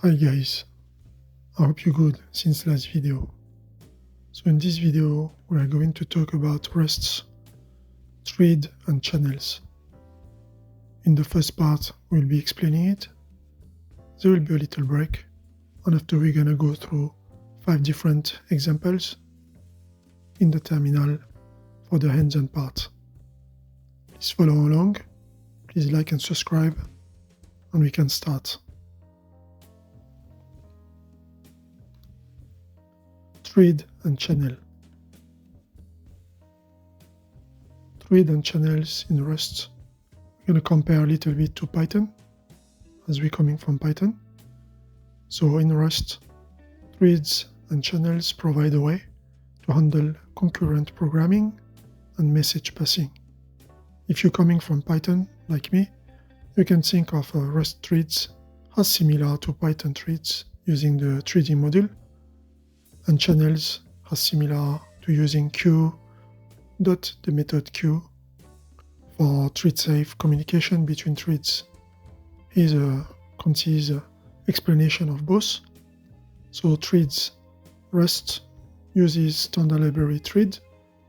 Hi guys, I hope you're good since last video. So in this video we are going to talk about RESTs, thread and channels. In the first part we'll be explaining it, there will be a little break, and after we're gonna go through 5 different examples in the terminal for the hands-on part. Please follow along, please like and subscribe, and we can start. Thread and channel. Thread and channels in Rust. We're going to compare a little bit to Python, as we're coming from Python. So in Rust, threads and channels provide a way to handle concurrent programming and message passing. If you're coming from Python, like me, you can think of Rust threads as similar to Python threads using the threading module, and channels are similar to using queue dot the method queue for thread-safe communication between threads. Here's a concise explanation of both. So threads, Rust uses standard library thread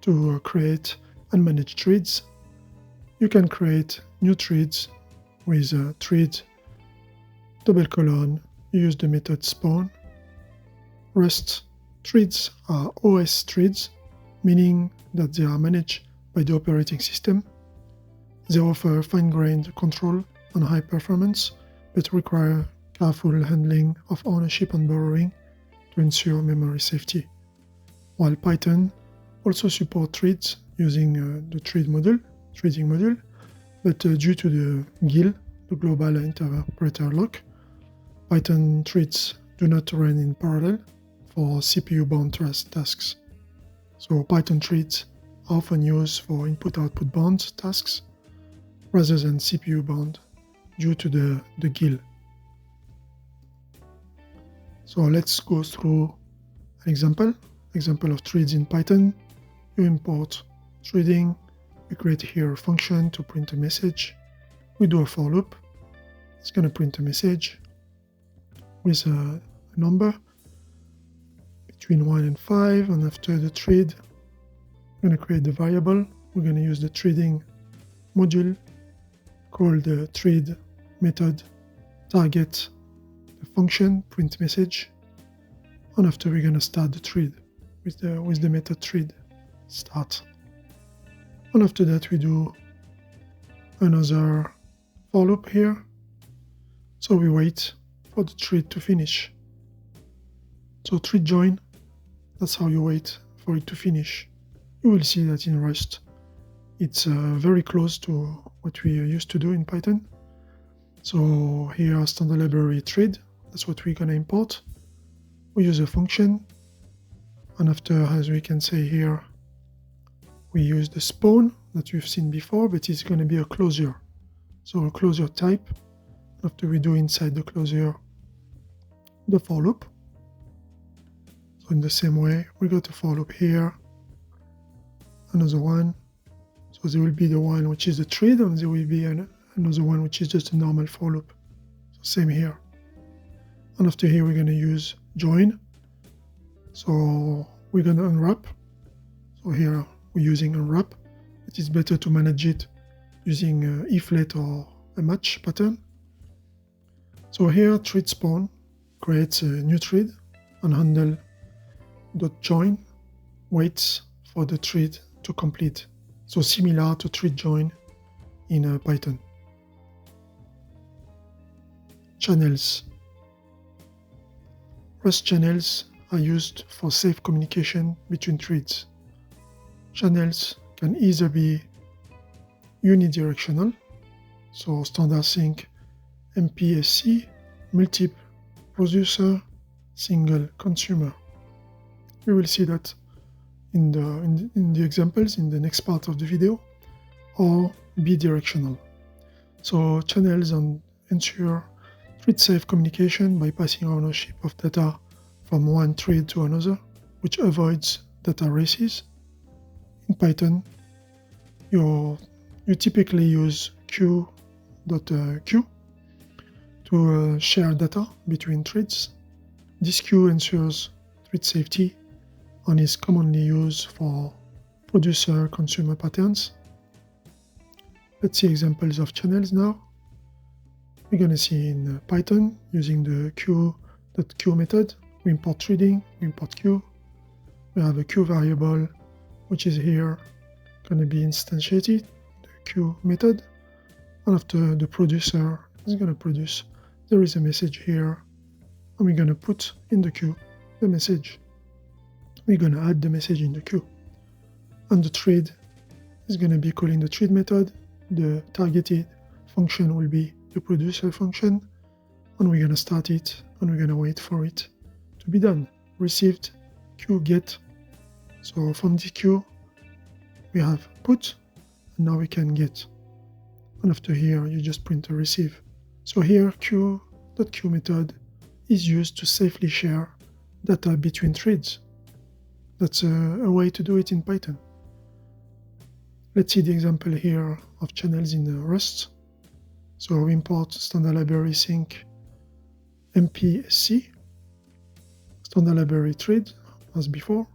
to create and manage threads. You can create new threads with a thread :, use the method spawn. Rust threads are OS threads, meaning that they are managed by the operating system. They offer fine-grained control and high performance, but require careful handling of ownership and borrowing to ensure memory safety. While Python also supports threads using the threading module, but due to the GIL, the Global Interpreter Lock, Python threads do not run in parallel for CPU-bound tasks. So Python threads are often used for input-output bound tasks rather than CPU-bound due to the GIL. So let's go through an example of threads in Python. You import threading, we create here a function to print a message. We do a for loop. It's going to print a message with a number between 1 and 5, and after the thread, we're going to create the variable. We're going to use the threading module called the thread method target the function print message, and after we're going to start the thread with the method thread start. And after that we do another for loop here, so we wait for the thread to finish. So thread join, that's how you wait for it to finish. You will see that in Rust it's very close to what we used to do in Python. So here standard library thread, that's what we're going to import. We use a function, and after, as we can say here, we use the spawn that we've seen before, but it's going to be a closure. So a closure type. After we do inside the closure the for loop. So in the same way, we got a for loop here, another one. So there will be the one which is the thread, and there will be another one which is just a normal for loop. So same here. And after here, we're going to use join. So we're going to unwrap. So here we're using unwrap. It is better to manage it using if-let or a match pattern. So here, thread spawn creates a new thread, and handle .join waits for the thread to complete. So similar to thread join in Python. Channels. Rust channels are used for safe communication between threads. Channels can either be unidirectional, so standard sync MPSC, multi-producer, single consumer. We will see that in the examples in the next part of the video, or bidirectional. So channels ensure thread-safe communication by passing ownership of data from one thread to another, which avoids data races. In Python, you typically use queue.queue to share data between threads. This queue ensures thread safety and is commonly used for producer-consumer patterns. Let's see examples of channels now. We're going to see in Python using the queue.queue method. We import threading, we import queue. We have a queue variable, which is here going to be instantiated, the queue method. And after the producer is going to produce, there is a message here, and we're going to put in the queue the message. We're going to add the message in the queue. And the thread is going to be calling the thread method. The targeted function will be the producer function, and we're going to start it, and we're going to wait for it to be done. Received, queue get. So from the queue, we have put, and now we can get. And after here, you just print a receive. So here, queue.queue method is used to safely share data between threads. That's a way to do it in Python. Let's see the example here of channels in Rust. So we import standard library sync MPSC, standard library thread as before.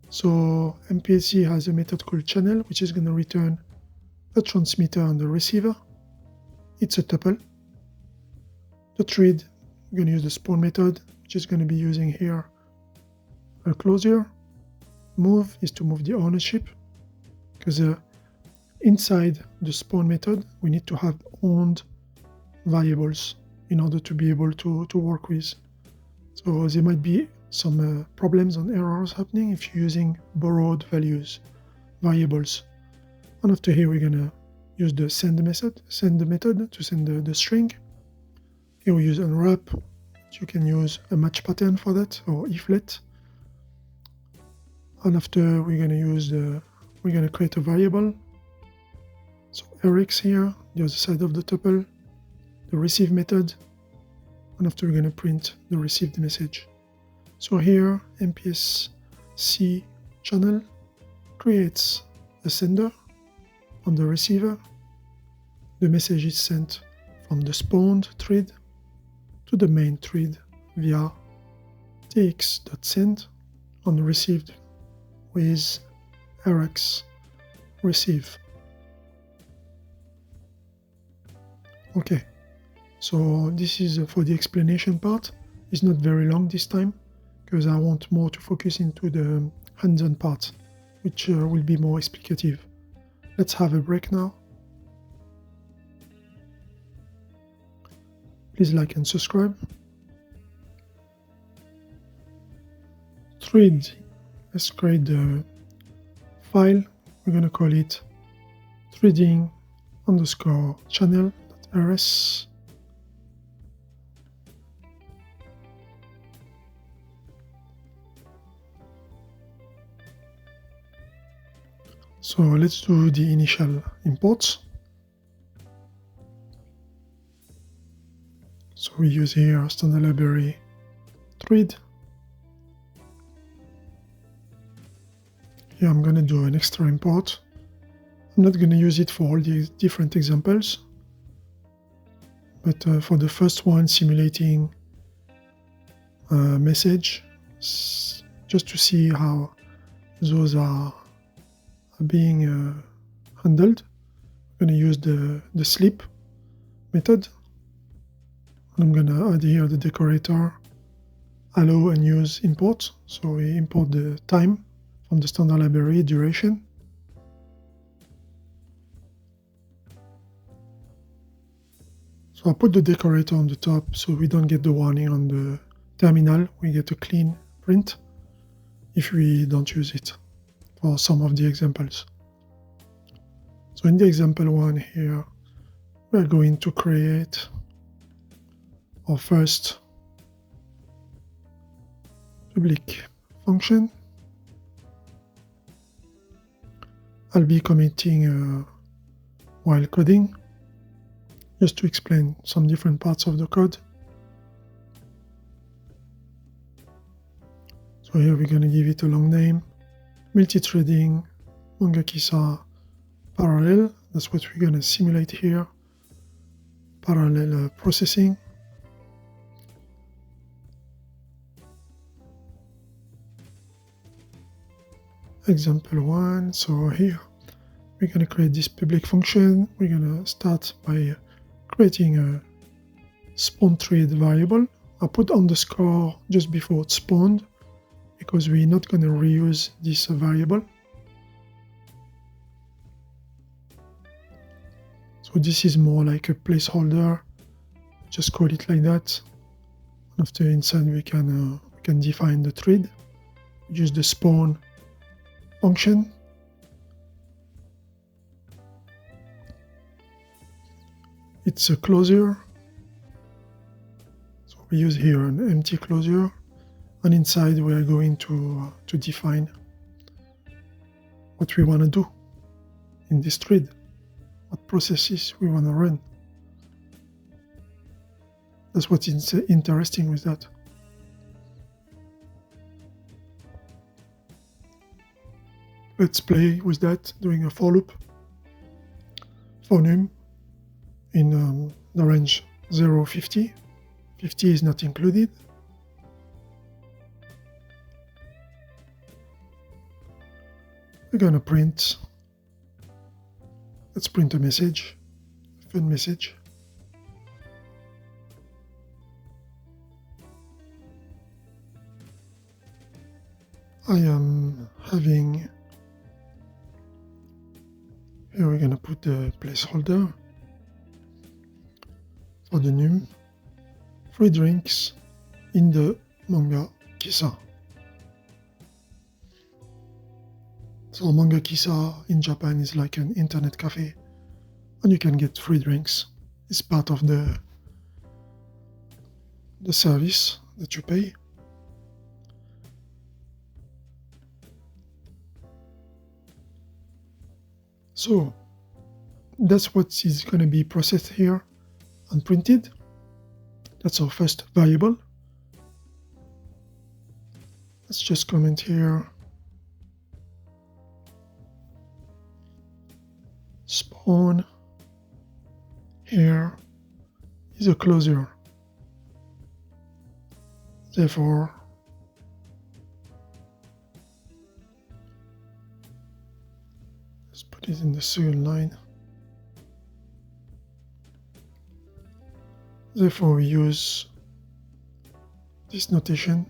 So MPSC has a method called channel, which is going to return a transmitter and a receiver. It's a tuple. The thread, we're going to use the spawn method, which is going to be using here a closure. Move is to move the ownership, because inside the spawn method, we need to have owned variables in order to be able to work with. So there might be some problems and errors happening if you're using borrowed values, variables. And after here, we're going to use the send method to send the string. Here we use unwrap. You can use a match pattern for that, or iflet. And after we're going to use we're going to create a variable. So rx here, the other side of the tuple, the receive method, and after we're going to print the received message. So here, MPSC channel creates a sender on the receiver. The message is sent from the spawned thread to the main thread via tx.send and received with rx receive. Okay, so this is for the explanation part. It's not very long this time, because I want more to focus into the hands-on part, which will be more explicative. Let's have a break now. Please like and subscribe. Thread. Let's create the file. We're going to call it threading_channel.rs. So let's do the initial imports. So we use here standard library thread. Here I'm going to do an extra import. I'm not going to use it for all the different examples, but for the first one, simulating a message, just to see how those are being handled. I'm going to use the sleep method. And I'm going to add here the decorator allow and use import. So we import the time from the standard library duration. So I put the decorator on the top so we don't get the warning on the terminal. We get a clean print if we don't use it for some of the examples. So in the example one here, we're going to create our first public function. I'll be committing while coding, just to explain some different parts of the code. So here we're going to give it a long name, multi-threading, Mangakisa parallel. That's what we're going to simulate here. parallel processing. Example 1. So here we're going to create this public function. We're going to start by creating a spawn thread variable. I put underscore just before it's spawned because we're not going to reuse this variable. So this is more like a placeholder. Just call it like that. After inside we can define the thread. Use the spawn function. It's a closure. So we use here an empty closure, and inside we are going to define what we want to do in this thread, what processes we want to run. That's what's interesting with that. Let's play with that, doing a for loop for num in the range 0-50. 50 is not included. We're gonna print, let's print a message, a fun message. I am having, here we're gonna put the placeholder for the num, free drinks in the Manga Kissa. So Manga Kissa in Japan is like an internet cafe, and you can get free drinks. It's part of the service that you pay. So that's what is going to be processed here and printed. That's our first variable. Let's just comment here. Spawn here is a closure. Therefore, let's put it in the second line. Therefore, we use this notation.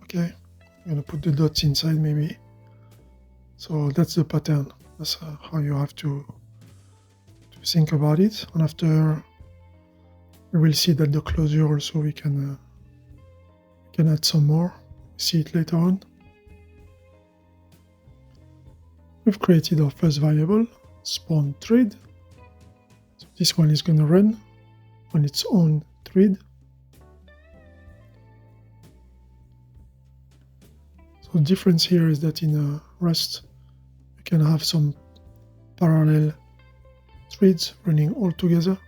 Okay, I'm going to put the dots inside maybe. So that's the pattern. That's how you have to think about it. And after, we will see that the closure also we can add some more. See it later on. We've created our first variable, spawn thread. So this one is going to run on its own thread. So the difference here is that in Rust, you can have some parallel threads running all together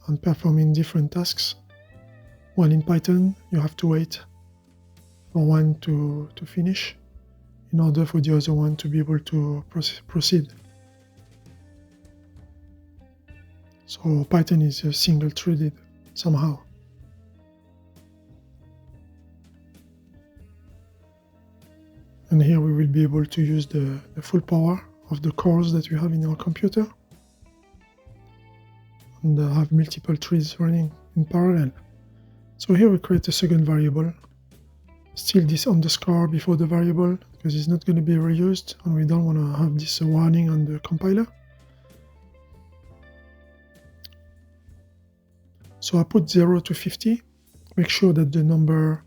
and performing different tasks. While in Python, you have to wait for one to finish in order for the other one to be able to proceed. So Python is single-threaded somehow. And here we will be able to use the full power of the cores that we have in our computer and have multiple threads running in parallel. So here we create a second variable. Still this underscore before the variable because it's not going to be reused and we don't want to have this warning on the compiler. So I put 0 to 50. Make sure that the number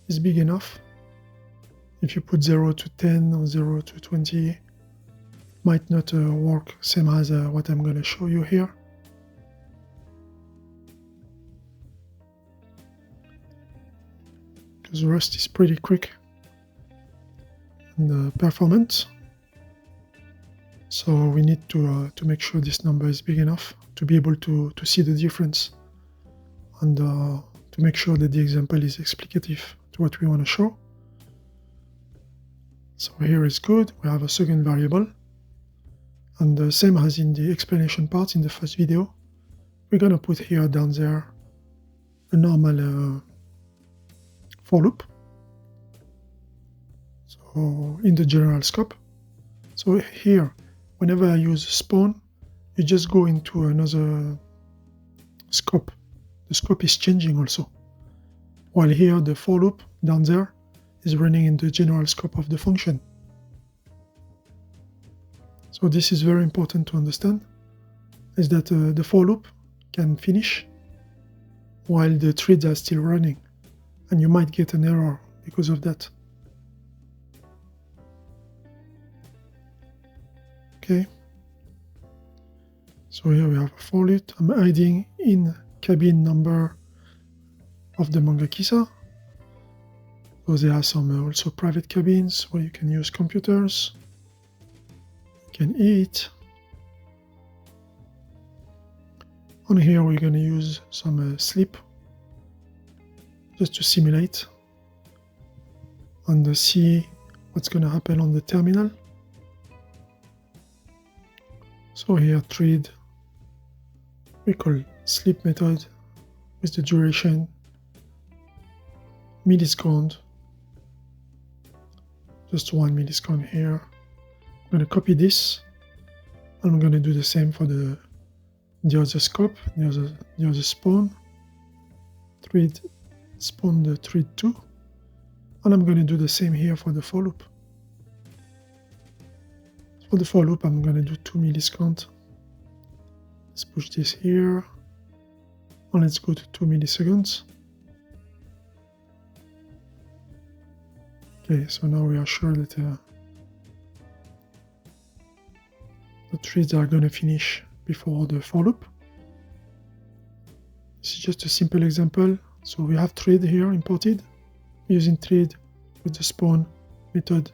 is big enough. If you put 0 to 10 or 0 to 20, it might not work same as what I'm going to show you here. Because Rust is pretty quick and performant. So we need to make sure this number is big enough to be able to see the difference and to make sure that the example is explicative to what we want to show. So here is good. We have a second variable. And the same as in the explanation part in the first video, we're going to put here down there a normal for loop. So in the general scope. So here, whenever I use spawn, you just go into another scope. The scope is changing also. While here, the for loop down there is running in the general scope of the function. So this is very important to understand, is that the for loop can finish while the threads are still running, and you might get an error because of that. Okay. So here we have a for loop. I'm adding in cabin number of the Mangakisa. So there are some also private cabins where you can use computers. You can eat. On here we're going to use some sleep just to simulate and see what's going to happen on the terminal. So here thread, we call sleep method with the duration millisecond, just 1 millisecond here. I'm going to copy this and I'm going to do the same for the other scope, the other spawn. Thread spawn the thread 2, and I'm going to do the same here for the for loop. For the for loop, I'm going to do 2 milliseconds. Let's push this here, and let's go to 2 milliseconds. Okay, so now we are sure that the threads are going to finish before the for loop. This is just a simple example. So we have thread here imported, using thread with the spawn method.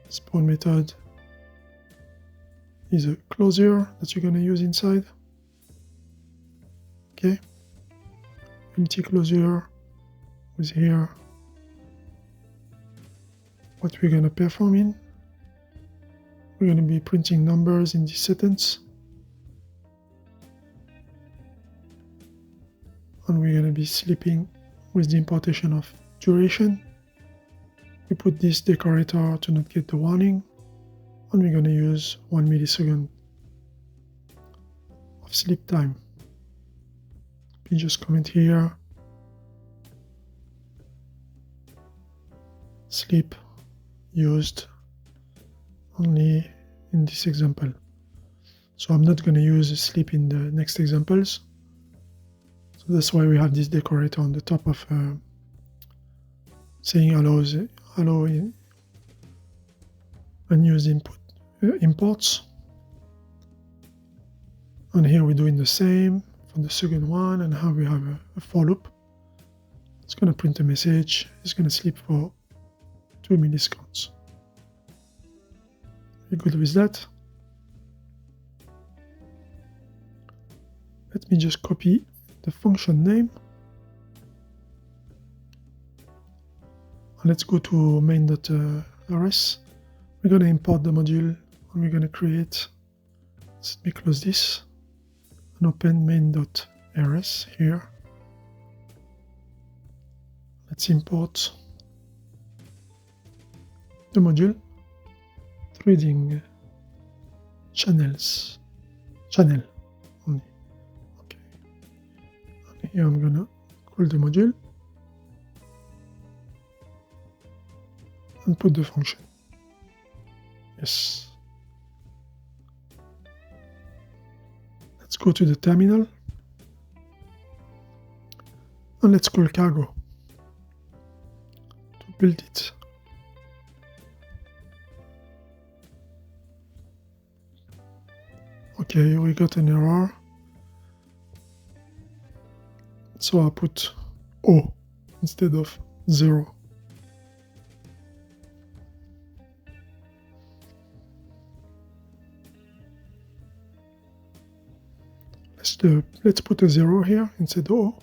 Spawn method is a closure that you're going to use inside. Okay, empty closure with here what we're going to perform in. We're going to be printing numbers in this sentence. And we're going to be sleeping with the importation of duration. We put this decorator to not get the warning. And we're going to use 1 millisecond of sleep time. You just comment here. Sleep used only in this example. So I'm not going to use sleep in the next examples. So that's why we have this decorator on the top of saying allow unused imports. And here we're doing the same for the second one, and how we have a for loop. It's going to print a message. It's going to sleep for 2 milliseconds. You're good with that? Let me just copy the function name. And let's go to main.rs. We're going to import the module and we're going to create. Let me close this and open main.rs here. Let's import the module threading channel only. Okay, and here I'm gonna call the module and put the function. Yes. Let's go to the terminal and let's call cargo to build it. Okay, we got an error. So I put O instead of 0. Let's put a 0 here instead of O.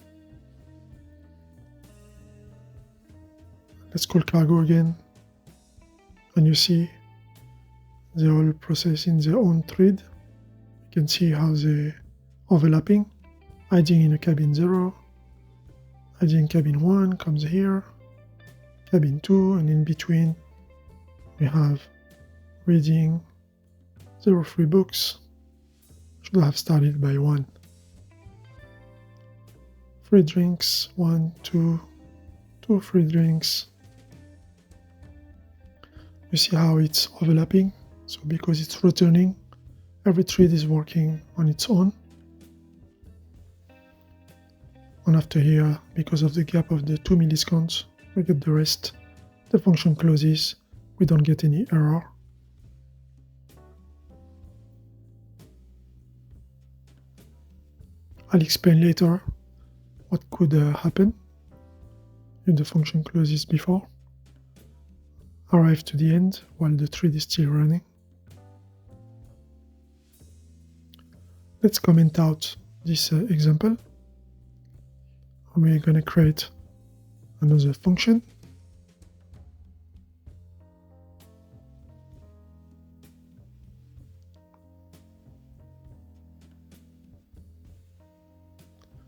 Let's call cargo again and you see they all process in their own thread. You can see how they overlapping. ID in a cabin 0, ID in cabin 1 comes here, cabin 2, and in between we have reading 0 free books. Should have started by 1. Free drinks, 1, 2, 2 free drinks. You see how it's overlapping. So because it's returning, every thread is working on its own. And after here, because of the gap of the 2 milliseconds, we get the rest. The function closes, we don't get any error. I'll explain later what could happen if the function closes before. Arrive to the end while the thread is still running. Let's comment out this example. We're going to create another function.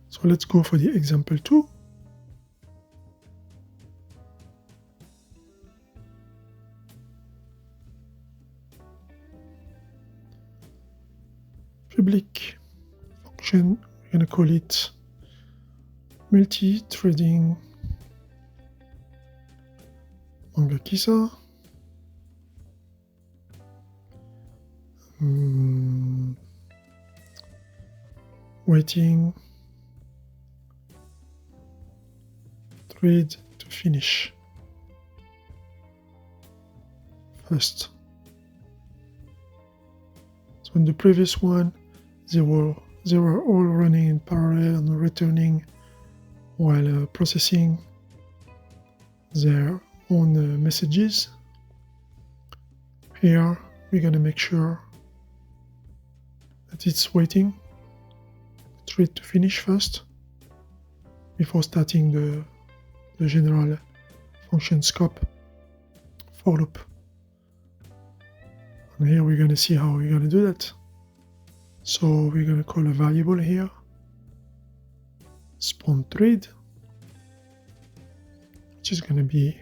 So let's go for the example 2. Public function, we're going to call it multi-threading manga kisa. Waiting thread to finish first. So in the previous one, they were all running in parallel and returning while processing their own messages. Here we're going to make sure that it's waiting the thread to finish first before starting the general function scope for loop. And here we're going to see how we're going to do that. So we're going to call a variable here, spawn thread, which is going to be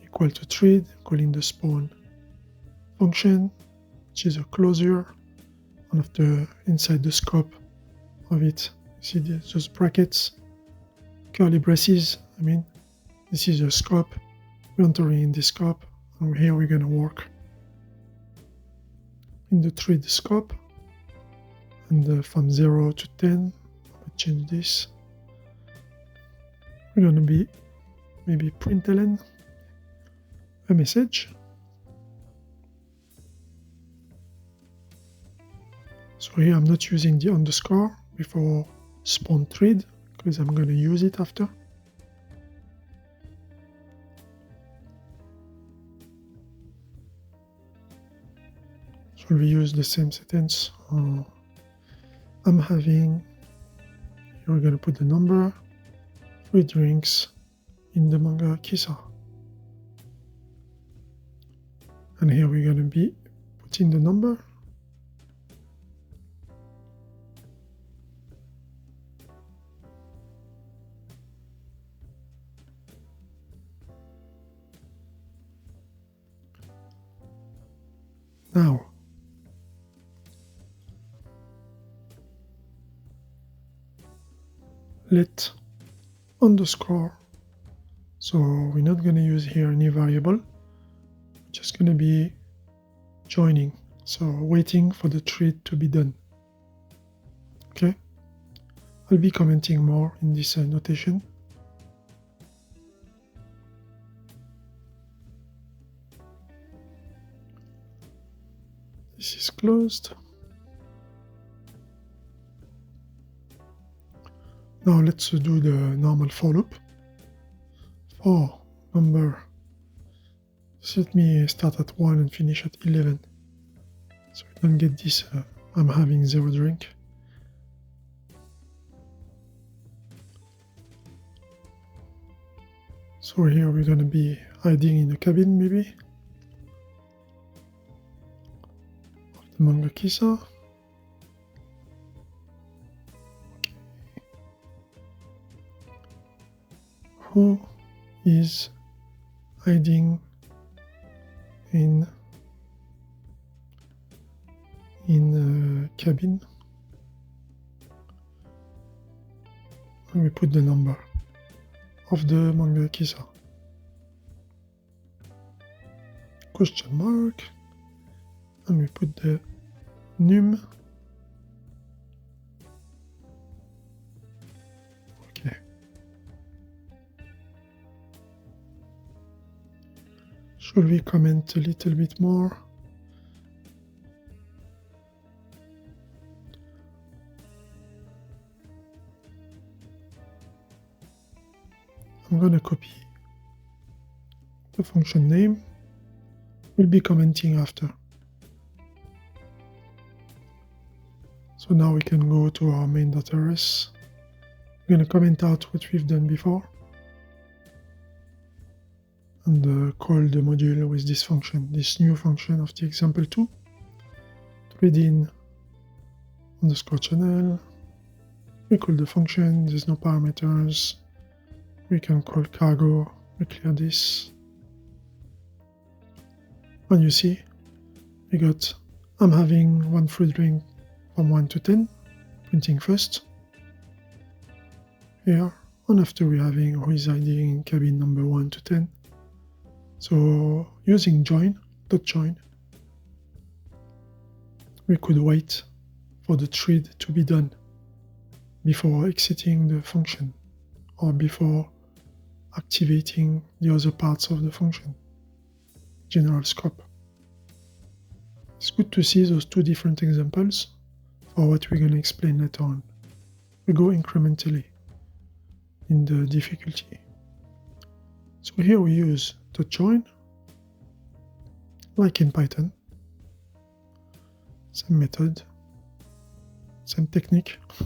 equal to thread, calling the spawn function, which is a closure. And after inside the scope of it, you see those brackets, curly braces. I mean, this is a scope. We're entering in the scope, and here we're going to work in the thread scope. And from 0 to 10, I'll change this. We're going to be maybe println a message. So here I'm not using the underscore before spawn thread because I'm going to use it after. So we use the same sentence. I'm having, here we're going to put the number, 3 drinks in the manga kisa. And here we're going to be putting the number. Now, let underscore, so we're not going to use here any variable, we're just going to be joining, so waiting for the thread to be done. Okay, I'll be commenting more in this notation. This is closed. Now let's do the normal for loop. For number, so let me start at 1 and finish at 11. So we don't get this, I'm having 0 drink. So here we're going to be hiding in the cabin maybe. the Mongo Kisa. Okay. Who is hiding in cabin? And we put the number of the Mongo Kisa. Question mark, and we put the num. Okay. Should we comment a little bit more? I'm going to copy the function name. We'll be commenting after. So now we can go to our main.rs. We're going to comment out what we've done before and call the module with this function, this new function of the example2, threading_channel. We call the function, there's no parameters. We can call cargo, we clear this. And you see, we got, I'm having one fruit drink from 1 to 10, printing first. Here, and after we're having who is hiding in cabin number 1 to 10. So using join, we could wait for the thread to be done before exiting the function or before activating the other parts of the function, general scope. It's good to see those two different examples for what we're going to explain later on. We go incrementally in the difficulty. So here we use the join, like in Python. Same method, same technique, to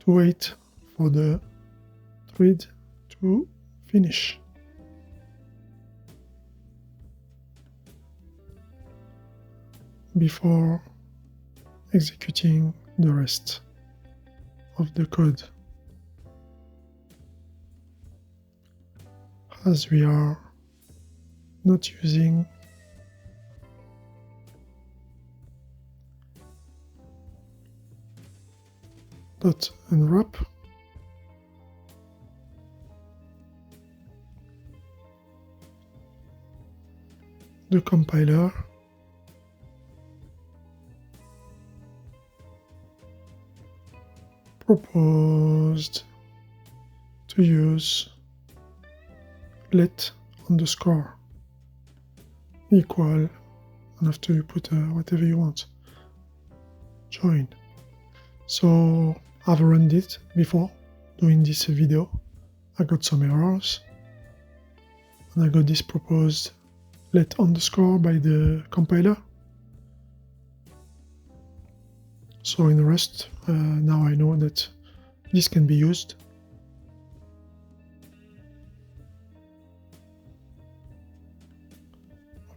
wait for the thread to finish. Before executing the rest of the code. As we are not using .unwrap, the compiler proposed to use let underscore equal, and after you put whatever you want, join. So I've run it before doing this video. I got some errors and I got this proposed let underscore by the compiler. So in Rust, now I know that this can be used.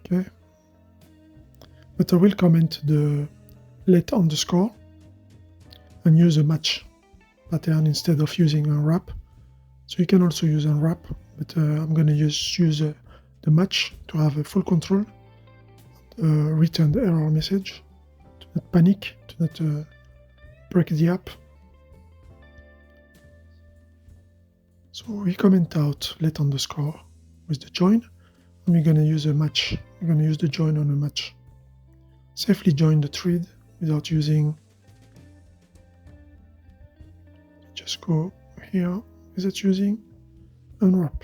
Okay, but I will comment the let underscore and use a match pattern instead of using unwrap. So you can also use unwrap, but I'm going to use the match to have a full control, return the error message, to not panic, to not break the app. So we comment out let underscore with the join, and we're going to use a match. We're going to use the join on a match. Safely join the thread without using, just go here without using unwrap.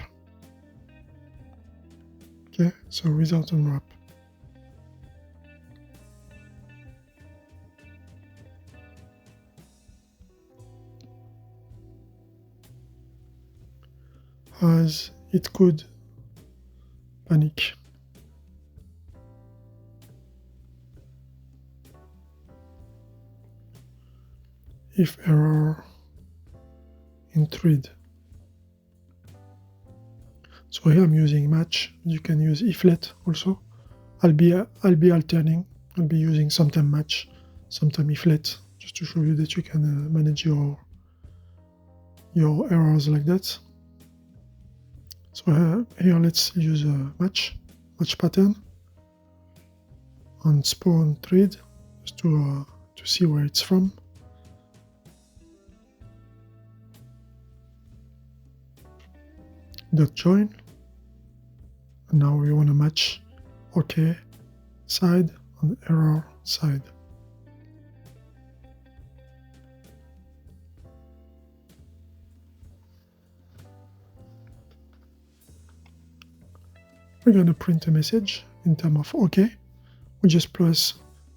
Okay, so without unwrap. As it could panic. If error in thread. So here I'm using match. You can use if let also. I'll be alterning I'll be using sometime match, sometime if let, just to show you that you can manage your errors like that. So here let's use a match pattern on spawn thread just to see where it's from. Dot join, and now we want to match OK side on error side. We're going to print a message in terms of OK. We just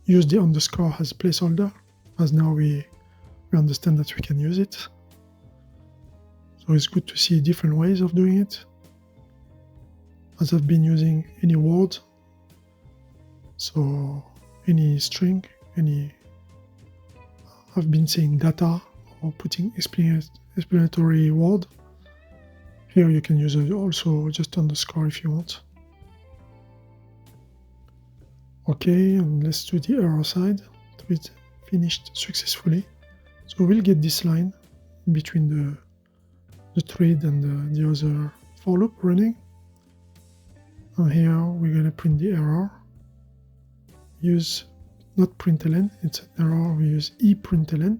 use the underscore as placeholder, as now we understand that we can use it. So it's good to see different ways of doing it. As I've been using any word, so any string, I've been saying data or putting explanatory word. Here you can use also just underscore if you want. Okay, and let's do the error side. It finished successfully. So we'll get this line between the thread and the other for loop running. And here we're going to print the error. Use not println, it's an error, we use eprintln.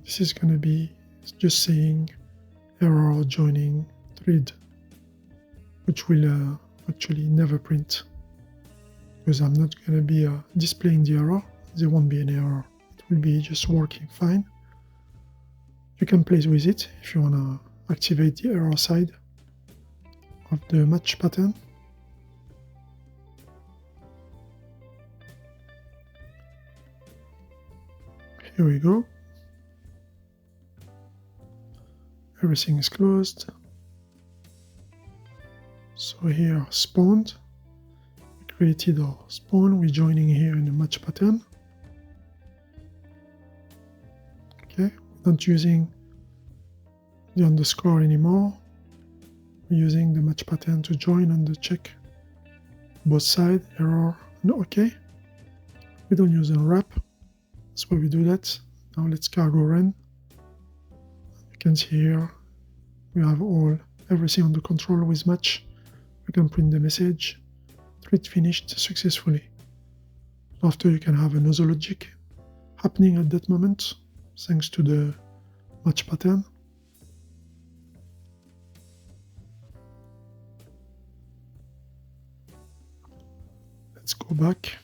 This is going to be just saying error joining thread, which will actually never print, because I'm not going to be displaying the error. There won't be any error. It will be just working fine. You can play with it if you want to activate the error side of the match pattern. Here we go. Everything is closed. So here spawned. We created our spawn. We're joining here in the match pattern. Okay, we're not using the underscore anymore. We're using the match pattern to join and to check both sides, error and OK. We don't use a wrap. That's why we do that. Now let's cargo run. You can see here we have everything under control with match. We can print the message. Thread finished successfully. After you can have another logic happening at that moment thanks to the match pattern. Let's go back.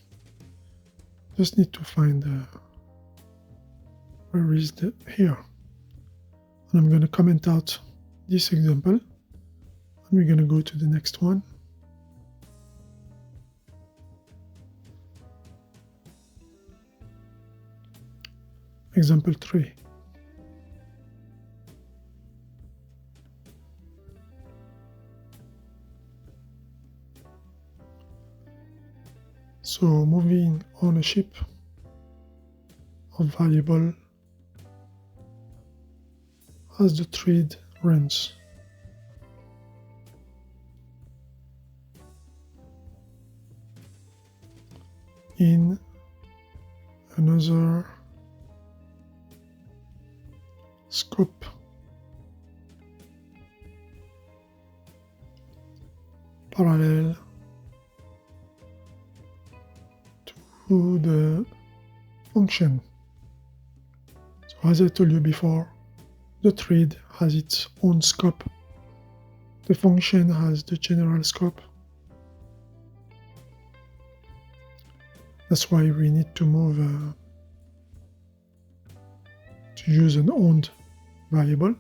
Just need to find where is the here. And I'm going to comment out this example, and we're going to go to the next one. Example 3. So moving ownership of variable as the thread runs. In another scope. Parallel to the function. So as I told you before, the thread has its own scope. The function has the general scope. That's why we need to move to use an owned variable.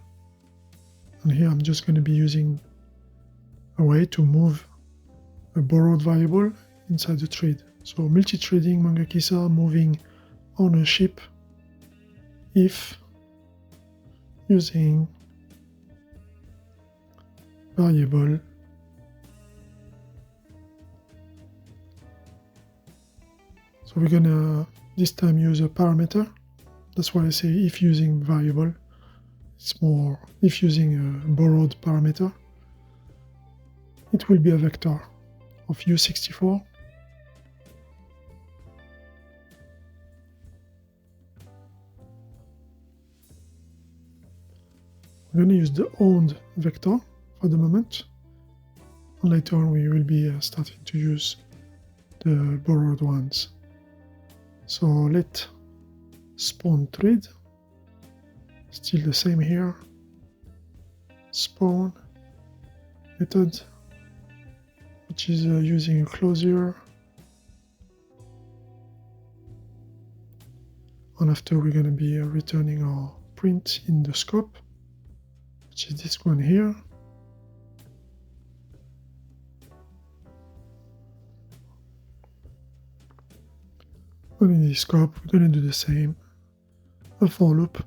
And here I'm just going to be using a way to move a borrowed variable inside the thread. So multi-threading Mangakisa, moving ownership if using variable so we're gonna this time use a parameter. That's why I say if using variable. It's more if using a borrowed parameter. It will be a vector of U64. I'm going to use the owned vector for the moment. And later on we will be starting to use the borrowed ones. So let spawn thread, still the same here, spawn method, which is using a closure, and after we're going to be returning our print in the scope, which is this one here. And in the scope, we're going to do the same, a for loop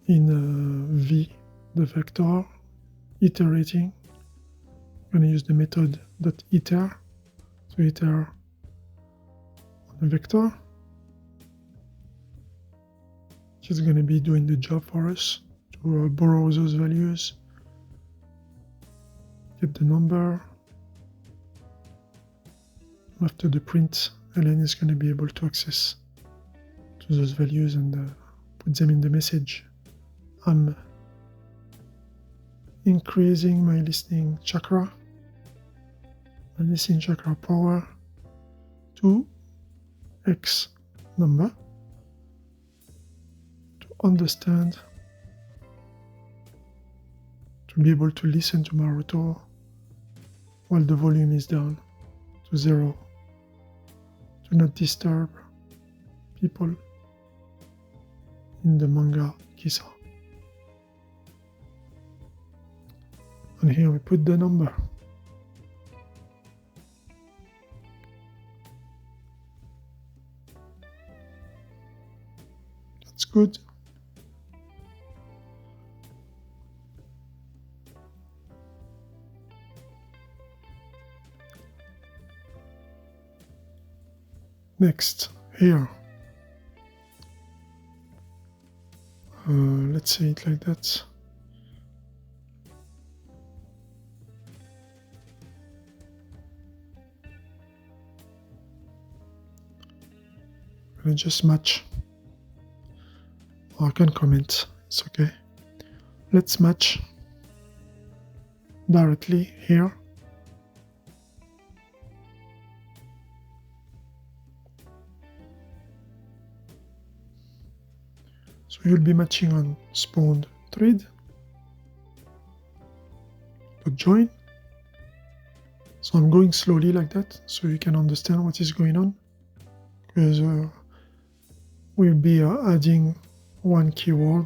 in v, the vector, iterating. I'm going to use the method .iter to iter on the vector, which is going to be doing the job for us to borrow those values, get the number. After the print, Ellen is going to be able to access to those values and put them in the message. I'm increasing my listening chakra, power to X number to understand, to be able to listen to Maruto while the volume is down to 0. Do not disturb people in the manga Kisa. And here we put the number. That's good. Next, here, let's say it like that. I'm gonna just match, or I can comment, it's okay. Let's match directly here. So you'll be matching on spawned thread, but join. So I'm going slowly like that, so you can understand what is going on, because we'll be adding one keyword.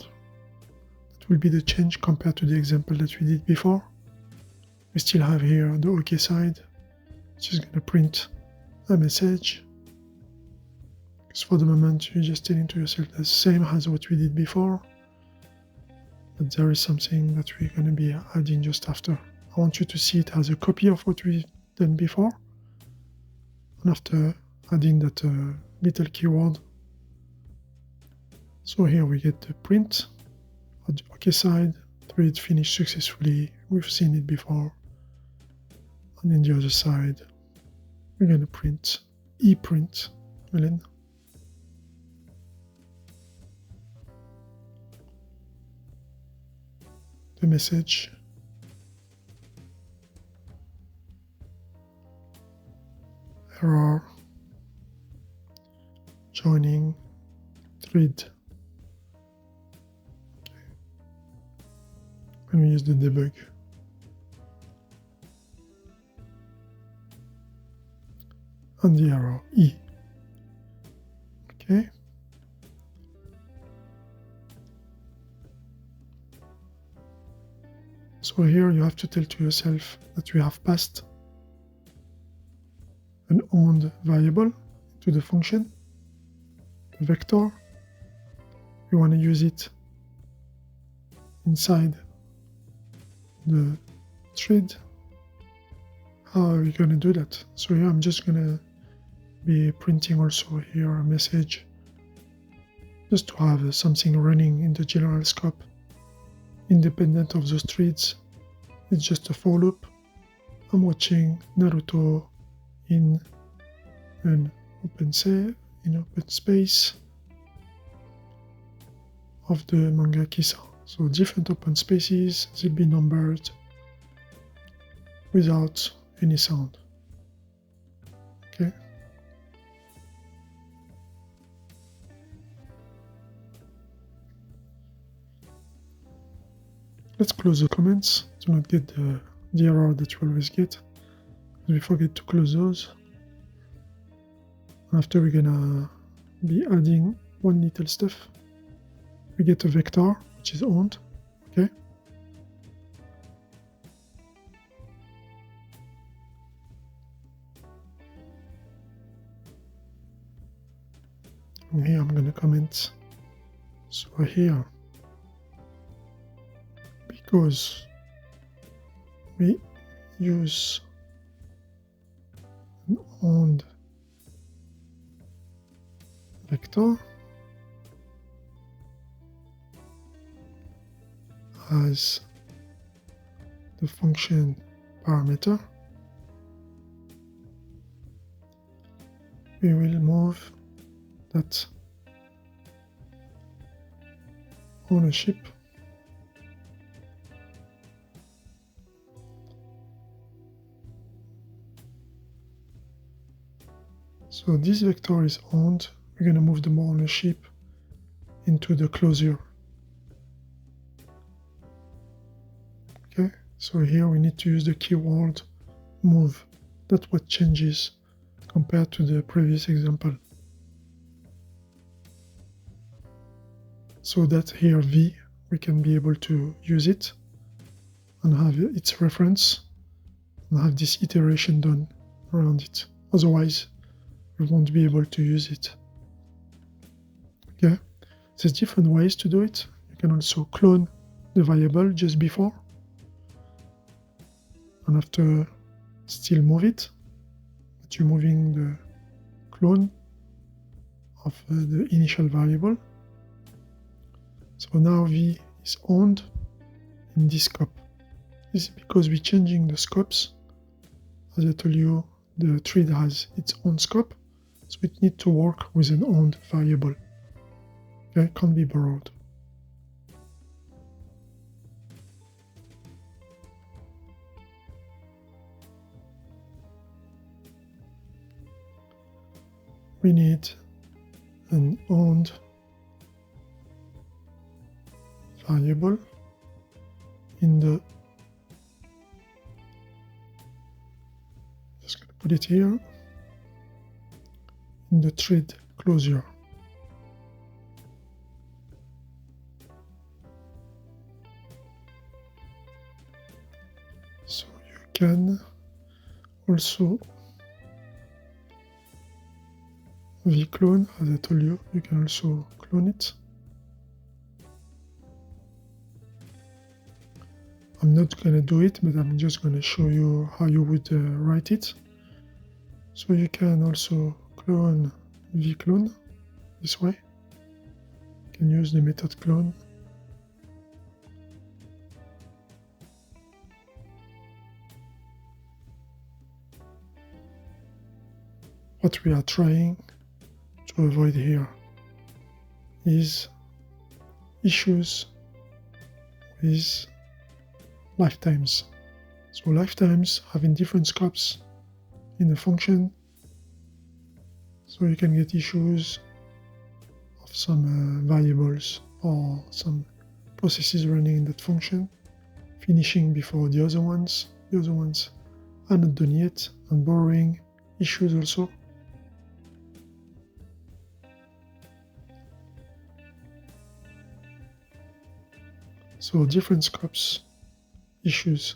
That will be the change compared to the example that we did before. We still have here the OK side, which is going to print a message. So for the moment, you're just telling to yourself the same as what we did before, but there is something that we're going to be adding just after. I want you to see it as a copy of what we've done before, and after adding that little keyword. So here we get the print on the OK side, thread finished successfully. We've seen it before. And in the other side, we're going to print ePrint, Ellen. The message. Error. Joining thread. Okay. And we use the debug. And the arrow E. Okay. So here you have to tell to yourself that we have passed an owned variable to the function, the vector. We want to use it inside the thread. How are we going to do that? So here I'm just going to be printing also here a message just to have something running in the general scope independent of those threads. It's just a for loop. I'm watching Naruto in an open space, of the manga kisa. So different open spaces, they'll be numbered without any sound. Okay. Let's close the comments to not get the error that you always get. We forget to close those. After we're gonna be adding one little stuff. We get a vector which is owned. Okay. And here I'm gonna comment. So here, because we use an owned vector as the function parameter, we will move that ownership so this vector is owned. We're going to move the ownership into the closure. Okay, so here we need to use the keyword move. That's what changes compared to the previous example. So that here V, we can be able to use it and have its reference and have this iteration done around it. Otherwise, we won't be able to use it. Okay, there's different ways to do it. You can also clone the variable just before and after still move it, but you're moving the clone of the initial variable. So now V is owned in this scope. This is because we're changing the scopes. As I told you, the thread has its own scope, so it needs to work with an owned variable. Okay, can't be borrowed. We need an owned variable in the, just gonna put it here, in the thread closure. So you can also vclone, as I told you, you can also clone it. I'm not going to do it, but I'm just going to show you how you would write it. So you can also clone vclone this way. You can use the method clone. What we are trying to avoid here is issues with lifetimes. So lifetimes having different scopes in the function, so you can get issues of some variables or some processes running in that function finishing before the other ones. The other ones are not done yet, and borrowing issues also. So different scopes, issues.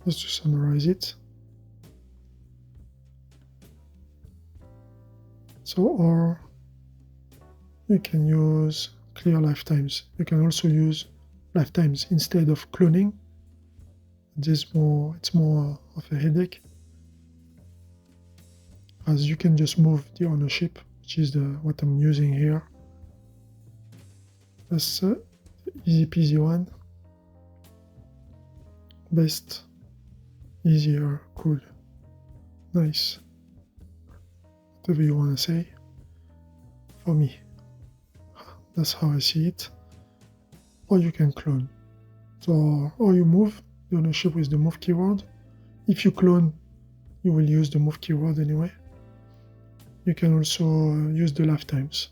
Just to summarize it. So, or you can use clear lifetimes. You can also use lifetimes instead of cloning. It's more of a headache, as you can just move the ownership, which is what I'm using here. That's the easy peasy one. Best, easier, cool, nice, whatever you want to say. For me, That's how I see it. Or you can clone. So, or you move the ownership with the move keyword. If you clone, you will use the move keyword anyway. You can also use the lifetimes.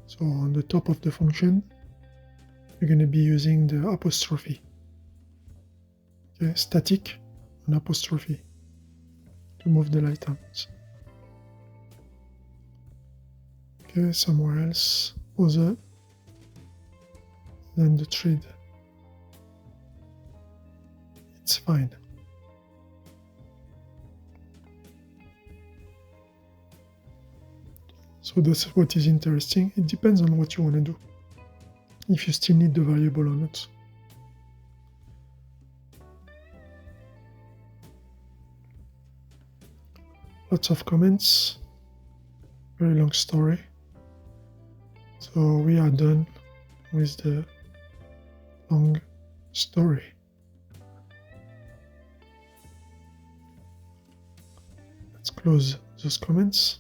So on the top of the function, you're going to be using the apostrophe. Okay, static and apostrophe to move the lifetimes. Okay, somewhere else, other, then the thread. It's fine. So that's what is interesting. It depends on what you want to do. If you still need the variable or not. Lots of comments. Very long story. So we are done with the long story. Let's close those comments.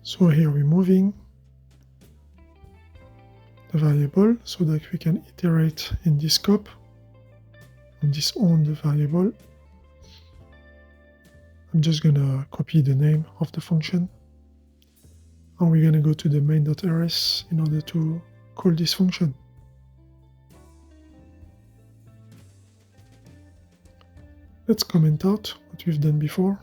So here we're moving the variable so that we can iterate in this scope and disown the variable. I'm just going to copy the name of the function and we're going to go to the main.rs in order to call this function. Let's comment out what we've done before.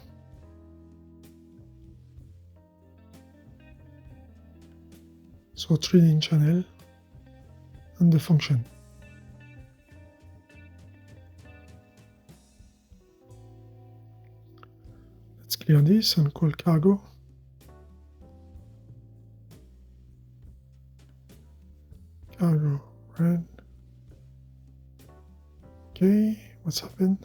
So threading channel and the function. Let's clear this and call cargo. Cargo run. Okay, what's happened?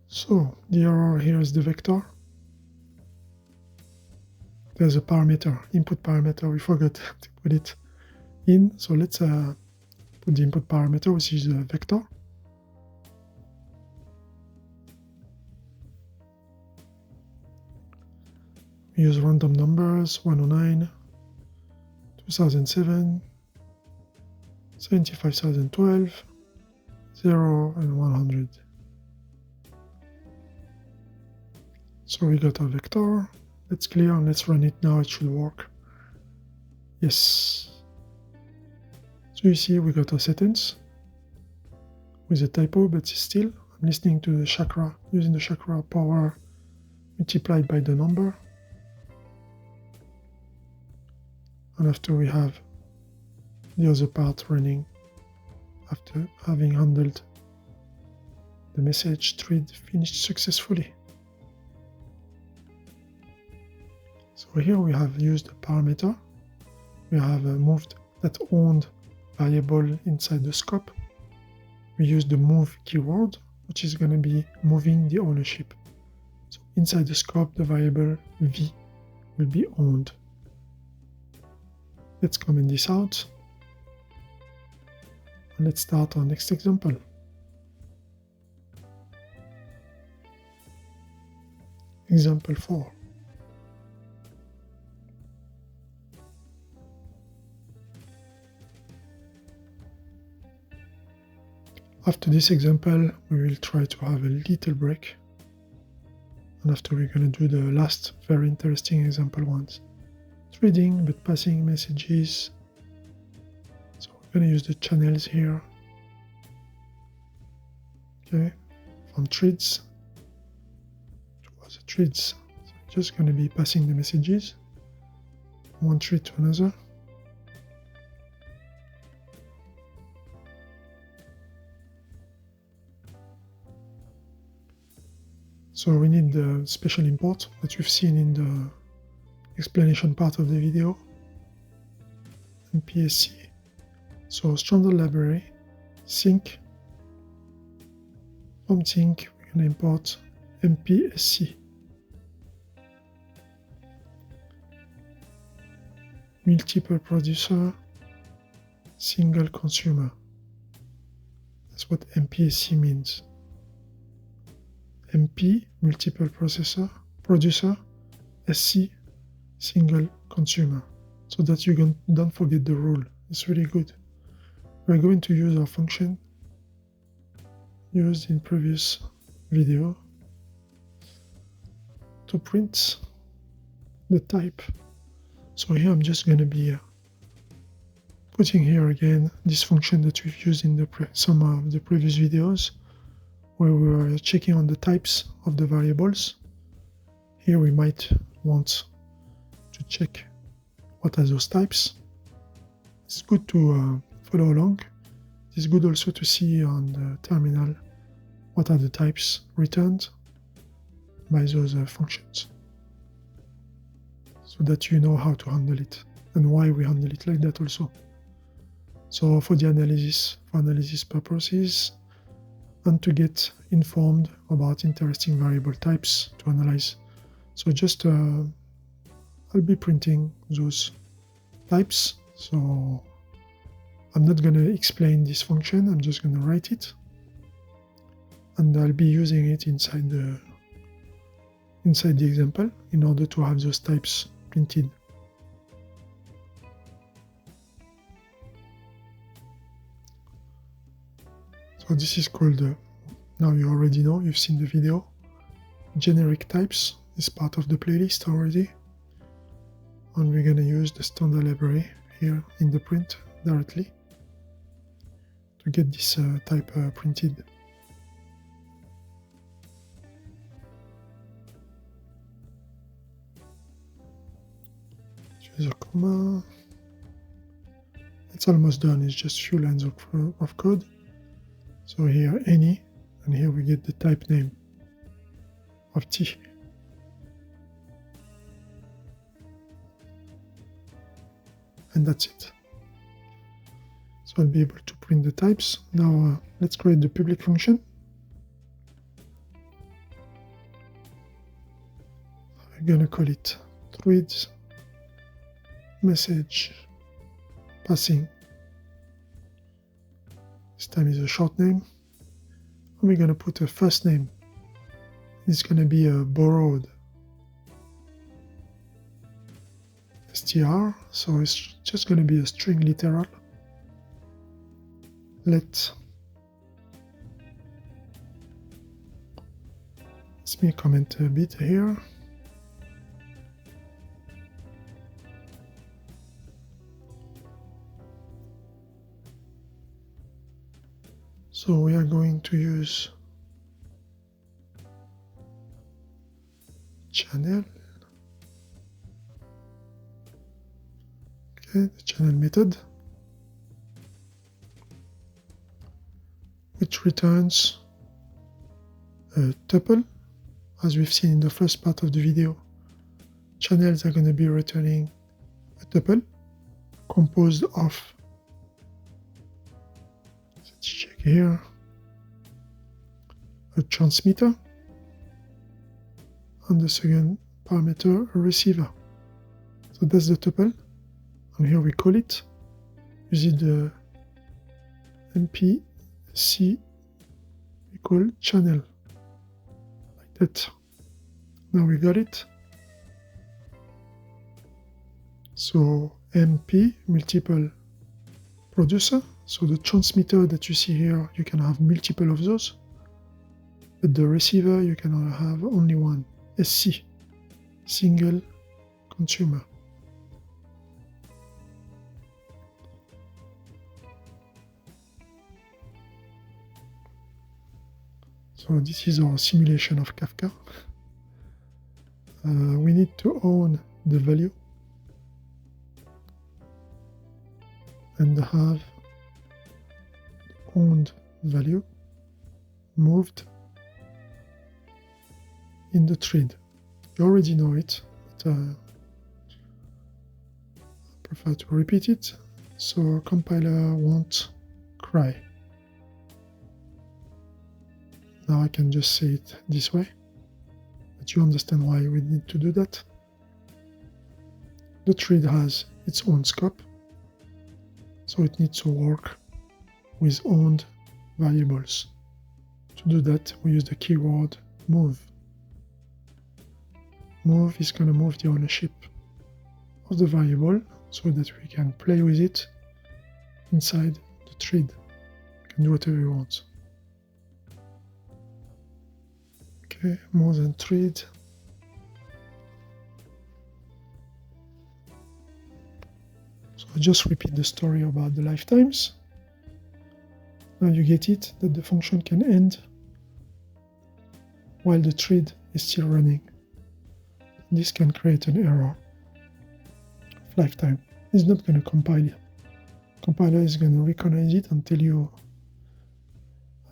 So the error here is the vector. There's a parameter, input parameter, we forgot to put it in. So let's put the input parameter, which is a vector. We use random numbers, 109, 2007, 75,012, 0, and 100. So we got a vector. Let's clear and let's run it now, it should work. Yes. So you see we got a sentence with a typo, but still I'm listening to the chakra, using the chakra power multiplied by the number. And after we have the other part running, after having handled the message thread finished successfully. So here we have used a parameter. We have moved that owned variable inside the scope. We use the move keyword, which is going to be moving the ownership. So inside the scope, the variable v will be owned. Let's comment this out. And let's start our next example. Example 4. After this example, we will try to have a little break. And after we're going to do the last very interesting example ones. Threading, but passing messages. So we're going to use the channels here. Okay, from threads to other threads. So we're just going to be passing the messages from one thread to another. So we need the special import that you've seen in the explanation part of the video, and PSC. So standard library, sync. From sync, we're going to import mpsc. Multiple producer, single consumer. That's what MPSC means. MP, multiple producer, SC, single consumer. So that you don't forget the rule. It's really good. We're going to use our function used in previous video to print the type. So here I'm just going to be putting here again this function that we've used in some of the previous videos, where we were checking on the types of the variables. Here we might want to check what are those types. It's good to follow along. It's good also to see on the terminal what are the types returned by those functions, so that you know how to handle it and why we handle it like that also. So for the analysis purposes, and to get informed about interesting variable types to analyze. So just I'll be printing those types. So I'm not going to explain this function, I'm just going to write it. And I'll be using it inside the example in order to have those types printed. So this is called, now you already know, you've seen the video, generic types is part of the playlist already. And we're going to use the standard library here in the print directly to get this type printed. Choose a comma. It's almost done, it's just a few lines of code. So here any, and here we get the type name of T. And that's it. So I'll be able to print the types. Now let's create the public function. I'm gonna call it threads message passing. This time is a short name. And we're gonna put a first name. It's gonna be a borrowed str, so it's just gonna be a string literal. Let me comment a bit here. So we are going to use channel. Okay, the channel method, which returns a tuple. As we've seen in the first part of the video, channels are going to be returning a tuple composed of, let's check here, a transmitter, and the second parameter, a receiver. So that's the tuple, and here we call it using the MPC, we call channel. Now we got it. So MP, multiple producer. So the transmitter that you see here, you can have multiple of those. But the receiver, you can have only one. SC, single consumer. So this is our simulation of Kafka. We need to own the value and have owned value moved in the thread. You already know it, but I prefer to repeat it. so compiler won't cry. Now I can just say it this way, but you understand why we need to do that. The thread has its own scope, so it needs to work with owned variables. To do that, we use the keyword move. Move is going to move the ownership of the variable so that we can play with it inside the thread. We can do whatever we want. Okay, more than thread. So I just repeat the story about the lifetimes. Now you get it, that the function can end while the thread is still running. This can create an error of lifetime. It's not going to compile. Compiler is going to recognize it and tell you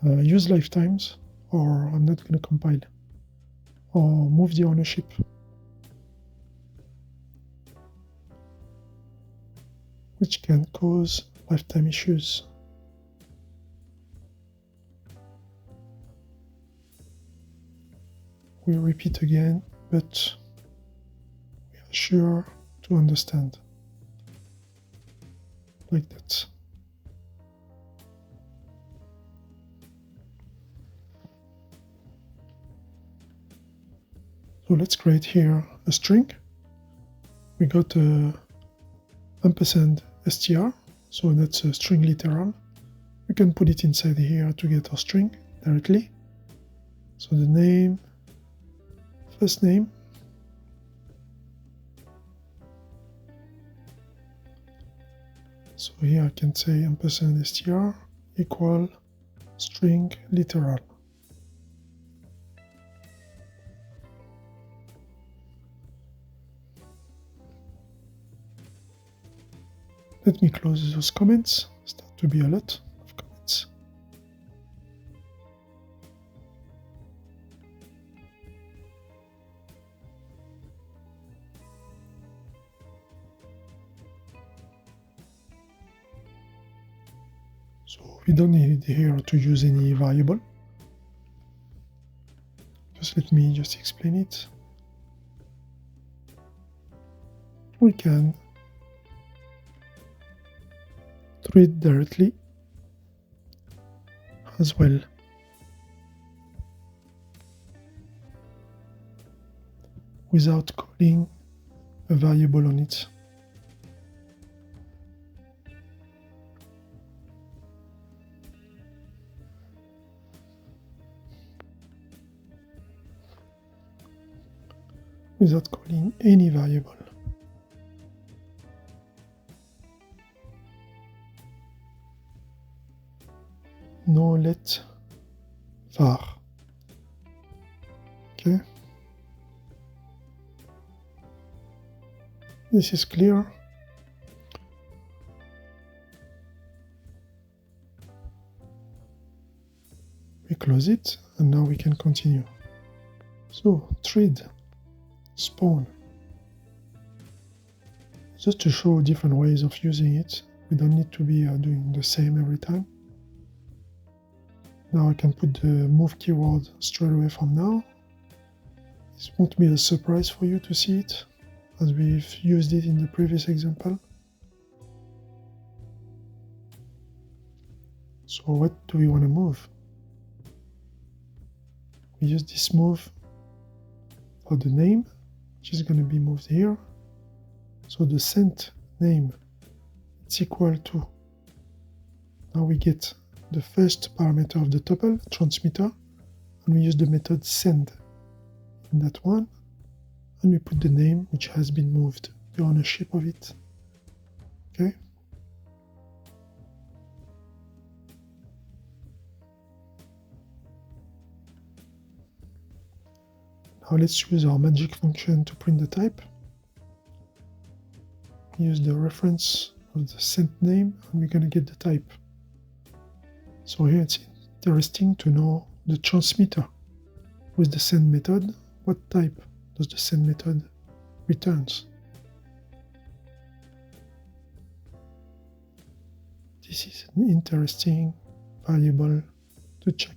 use lifetimes, or I'm not going to compile, or move the ownership. Which can cause lifetime issues. We repeat again, but we are sure to understand. Like that. So let's create here a string. We got a $str, so that's a string literal. We can put it inside here to get our string directly. So the name, first name, so here I can say $str equal string literal. Let me close those comments. Start to be a lot of comments. So we don't need here to use any variable. Just let me just explain it. We can thread directly as well. Without calling a variable on it. Without calling any variable. No let var. Okay. This is clear. We close it and now we can continue. So thread spawn. Just to show different ways of using it. We don't need to be doing the same every time. Now I can put the move keyword straight away from now. This won't be a surprise for you to see it, as we've used it in the previous example. So what do we want to move? We use this move for the name, which is going to be moved here. So the sent name, it's equal to, now we get the first parameter of the tuple, transmitter, and we use the method send in that one, and we put the name which has been moved, the ownership of it. Okay. Now let's use our magic function to print the type. Use the reference of the sent name, and we're going to get the type. So here it's interesting to know the transmitter with the send method. What type does the send method returns? this is an interesting variable to check.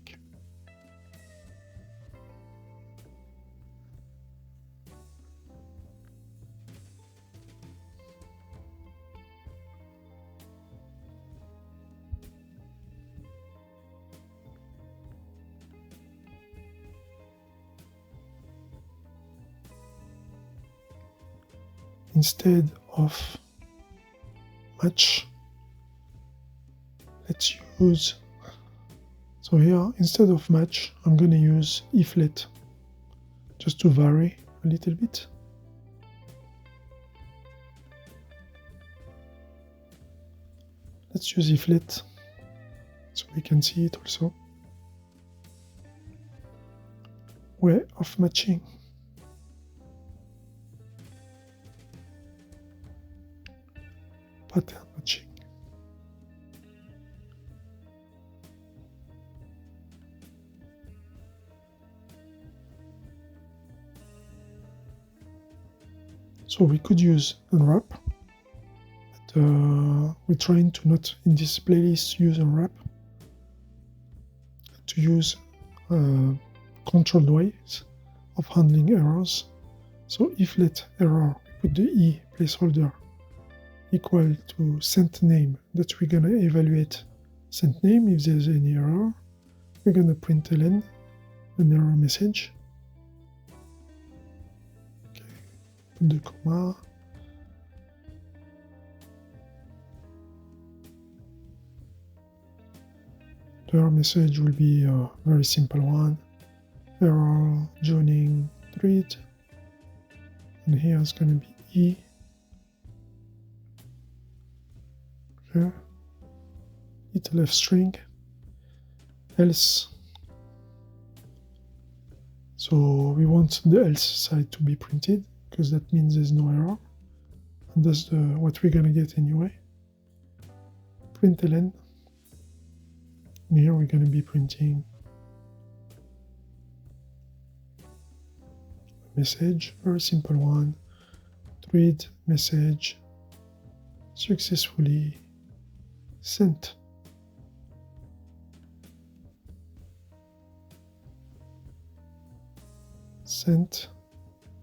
Instead of match, let's use, so here instead of match I'm going to use iflet just to vary a little bit. Let's use iflet so we can see it also. Way of matching. Pattern matching. So we could use unwrap, but we're trying to not in this playlist use unwrap, to use controlled ways of handling errors. So if let error, we put the E placeholder equal to sent name, that we're going to evaluate sent name. If there's any error, we're going to print an error message. Okay, put the comma. The error message will be a very simple one. Error joining thread, and here it's going to be E. Okay. It left string, else. So we want the else side to be printed because that means there's no error, and that's what we're going to get anyway. Println, and here we're going to be printing a message, very simple one. Thread message successfully sent. Sent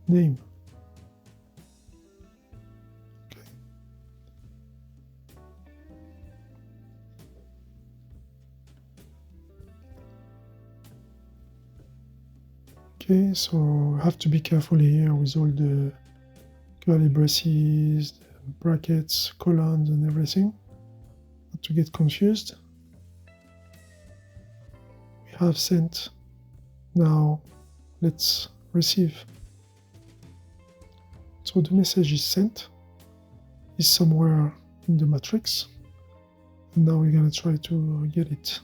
name. Okay. Okay, so I have to be careful here with all the curly braces, the brackets, colons, and everything, not to get confused. We have sent. Now let's receive. So the message is sent, is somewhere in the matrix, and now we're going to try to get it.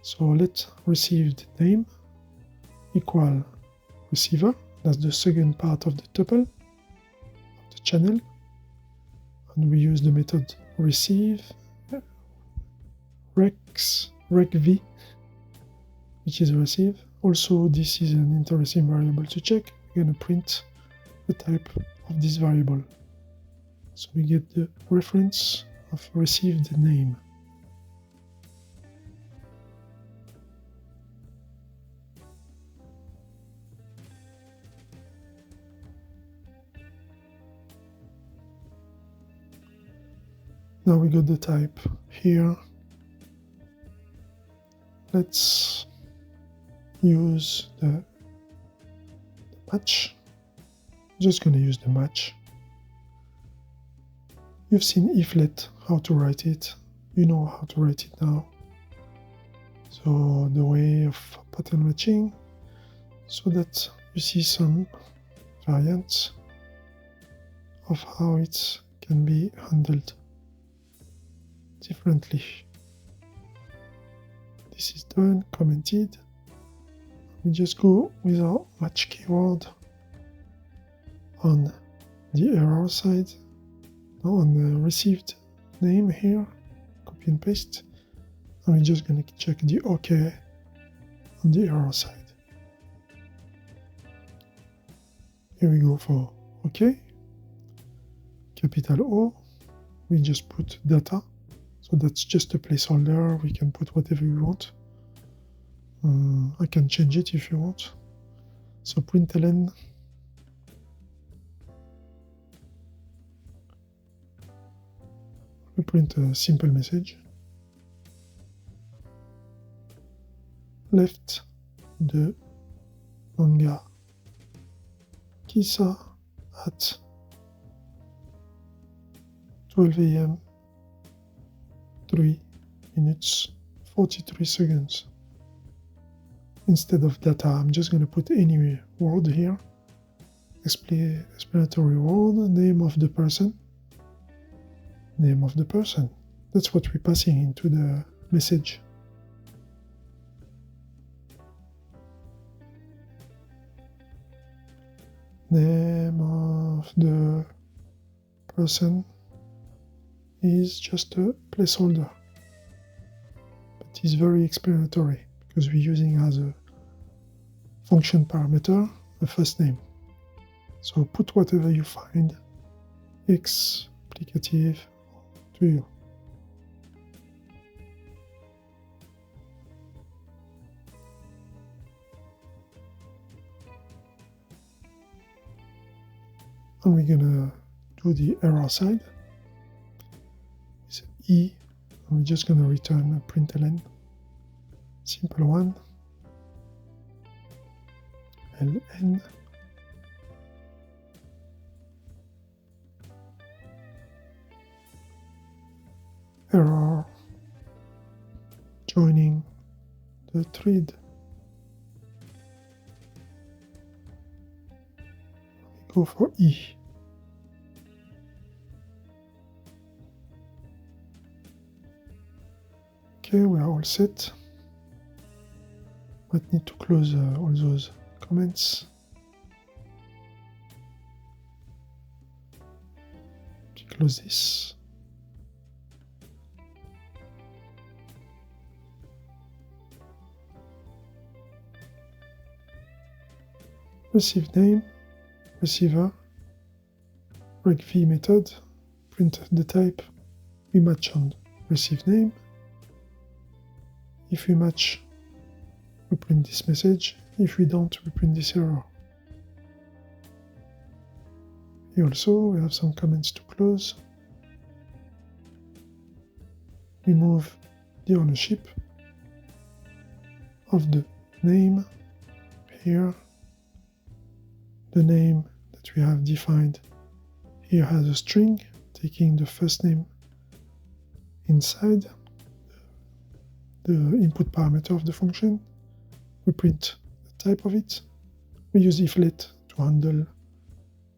So let received name equal receiver. That's the second part of the tuple of the channel, and we use the method receive recv, which is receive. Also, this is an interesting variable to check. We're going to print the type of this variable. So we get the reference of received name. Now we got the type here. Let's use the match. I'm just going to use the match. You've seen iflet, how to write it. You know how to write it now. So the way of pattern matching, so that you see some variants of how it can be handled differently. This is done, commented. We just go with our match keyword on the error side, now on the received name here, copy and paste, and we're just going to check the OK on the error side. Here we go for OK, capital O, we just put data, So that's just a placeholder. We can put whatever we want. I can change it if you want. So println we print a simple message. Left de manga Kisa at 12 a.m. 3 minutes 43 seconds. Instead of data, I'm just going to put any word here. Explanatory word, name of the person. Name of the person. That's what we're passing into the message. Name of the person is just a placeholder, but it's very explanatory because we're using as a function parameter a first name. So put whatever you find explicative to you. And we're gonna do the error side. It's E, and we're just gonna return a println, simple one, ln, error, joining the thread. We go for E. Okay, we are all set. Might need to close all those comments. Close this. Receive name, receiver, recv method, print the type. We match on receive name. If we match, we print this message. If we don't, we print this error. Here also, we have some comments to close. We move the ownership of the name here. The name that we have defined here has a string, taking the first name inside the input parameter of the function. We print the type of it. We use iflet to handle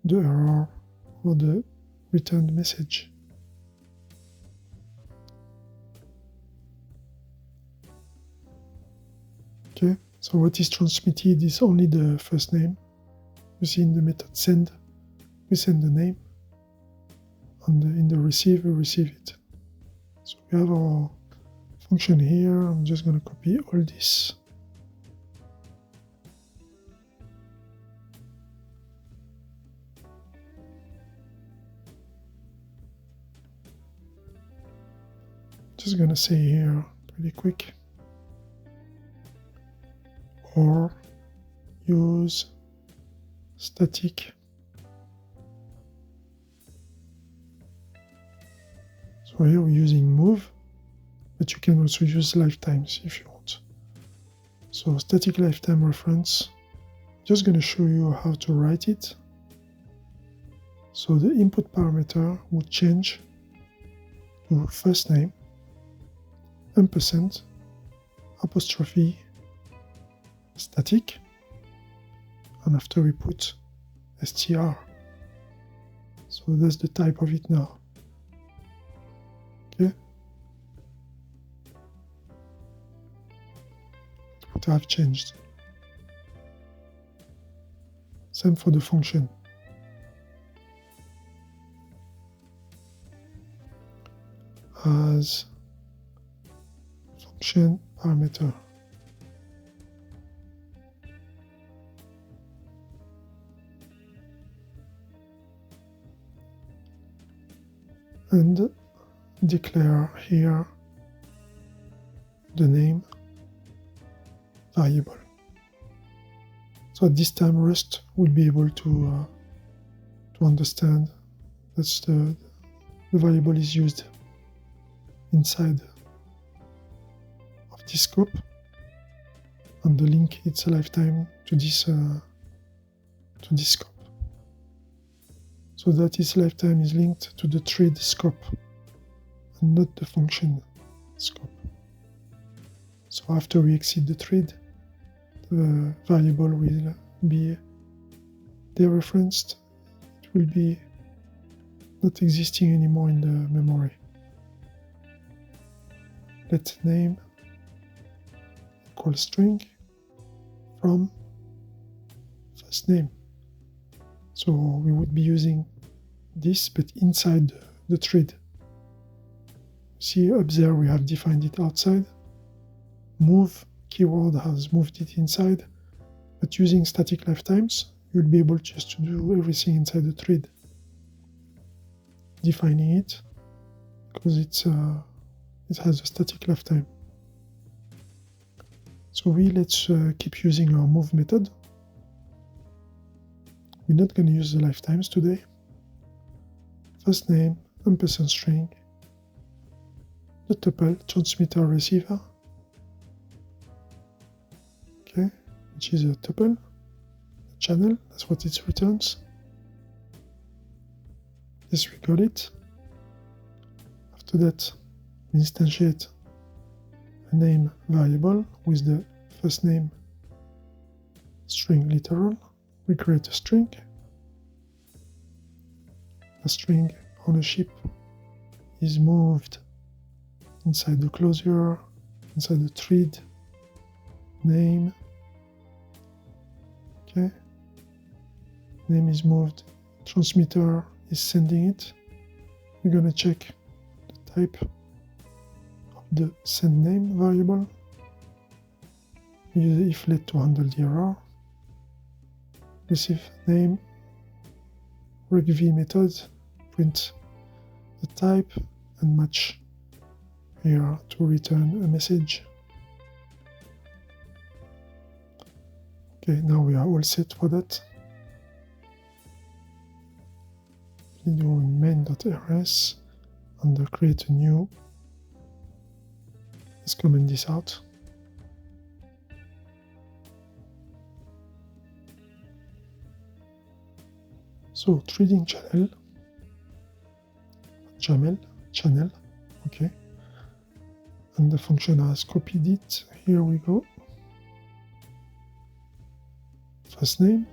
the error or the returned message. Okay, so what is transmitted is only the first name. You see in the method send, we send the name, and in the receive, we receive it. So we have our function here. I'm just going to copy all this. Just going to say here pretty quick, or use static. So here we're using move, but you can also use lifetimes if you want. So static lifetime reference, just going to show you how to write it. So the input parameter would change to first name, ampersand, apostrophe, static, and after we put str. So that's the type of it now. Okay. What I've changed. Same for the function. As function parameter. And declare here the name variable. So at this time, Rust will be able to understand that the variable is used inside of this scope, and the link its lifetime to this scope. So that its lifetime is linked to the thread scope and not the function scope. So after we exit the thread, the variable will be dereferenced. It will be not existing anymore in the memory. Let name equal string from first name. So we would be using this, but inside the thread. See up there we have defined it outside. Move keyword has moved it inside, but using static lifetimes, you'll be able just to do everything inside the thread. Defining it, because it has a static lifetime. So let's keep using our move method. We're not going to use the lifetimes today. First name, ampersand string, the tuple, transmitter, receiver, okay, which is a tuple, a channel, that's what it returns. Yes, we got it. After that, we instantiate a name variable with the first name string literal. We create a string. The string ownership is moved inside the closure, inside the thread name. Okay. Name is moved. Transmitter is sending it. We're going to check the type of the send name variable. We use the if let to handle the error. Receive name, regv method, print the type and match here to return a message. Okay, now we are all set for that. We do main.rs and create a new. Let's comment this out. So trading channel, okay. And the function has copied it. Here we go. First name.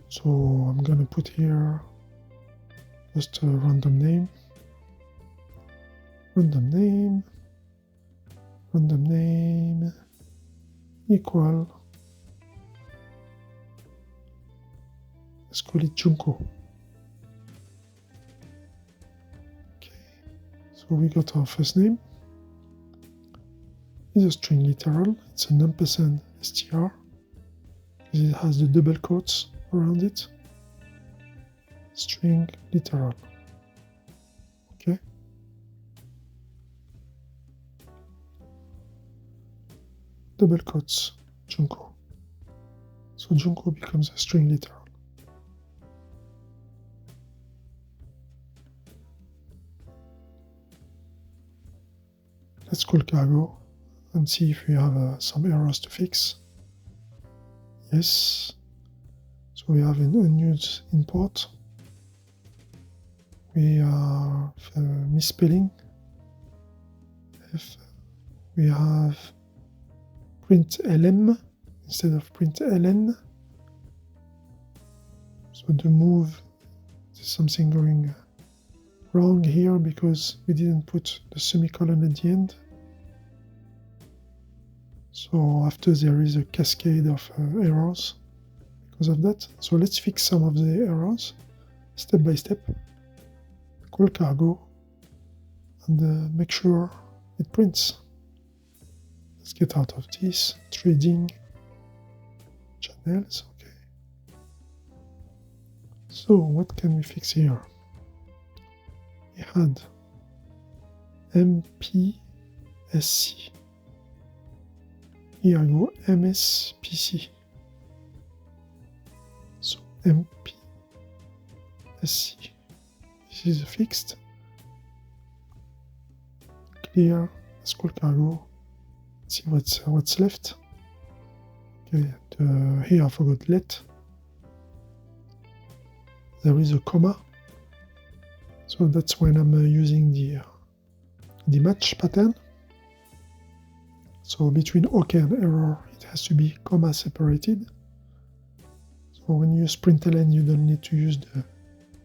So I'm gonna put here just a random name equal, let's call it Junko. Okay, so we got our first name. It's a string literal, it's an ampersand str, it has the double quotes around it. String literal. Okay. Double quotes, Junko. So Junko becomes a string literal. Let's call cargo and see if we have some errors to fix. Yes. So we have an unused import. We are misspelling. We have print lm instead of print ln. So the move, there's something going wrong here because we didn't put the semicolon at the end. So after there is a cascade of errors because of that. So let's fix some of the errors step by step. Call cargo and make sure it prints. Let's get out of this. Trading channels, okay. So what can we fix here? We had MPSC. Here I go MSPC. So MPSC. This is fixed. Clear. SQL cargo. Let's see what's left. Okay, here I forgot let. There is a comma. So that's when I'm using the match pattern. So between OK and error, it has to be comma separated. So when you use println, you don't need to use the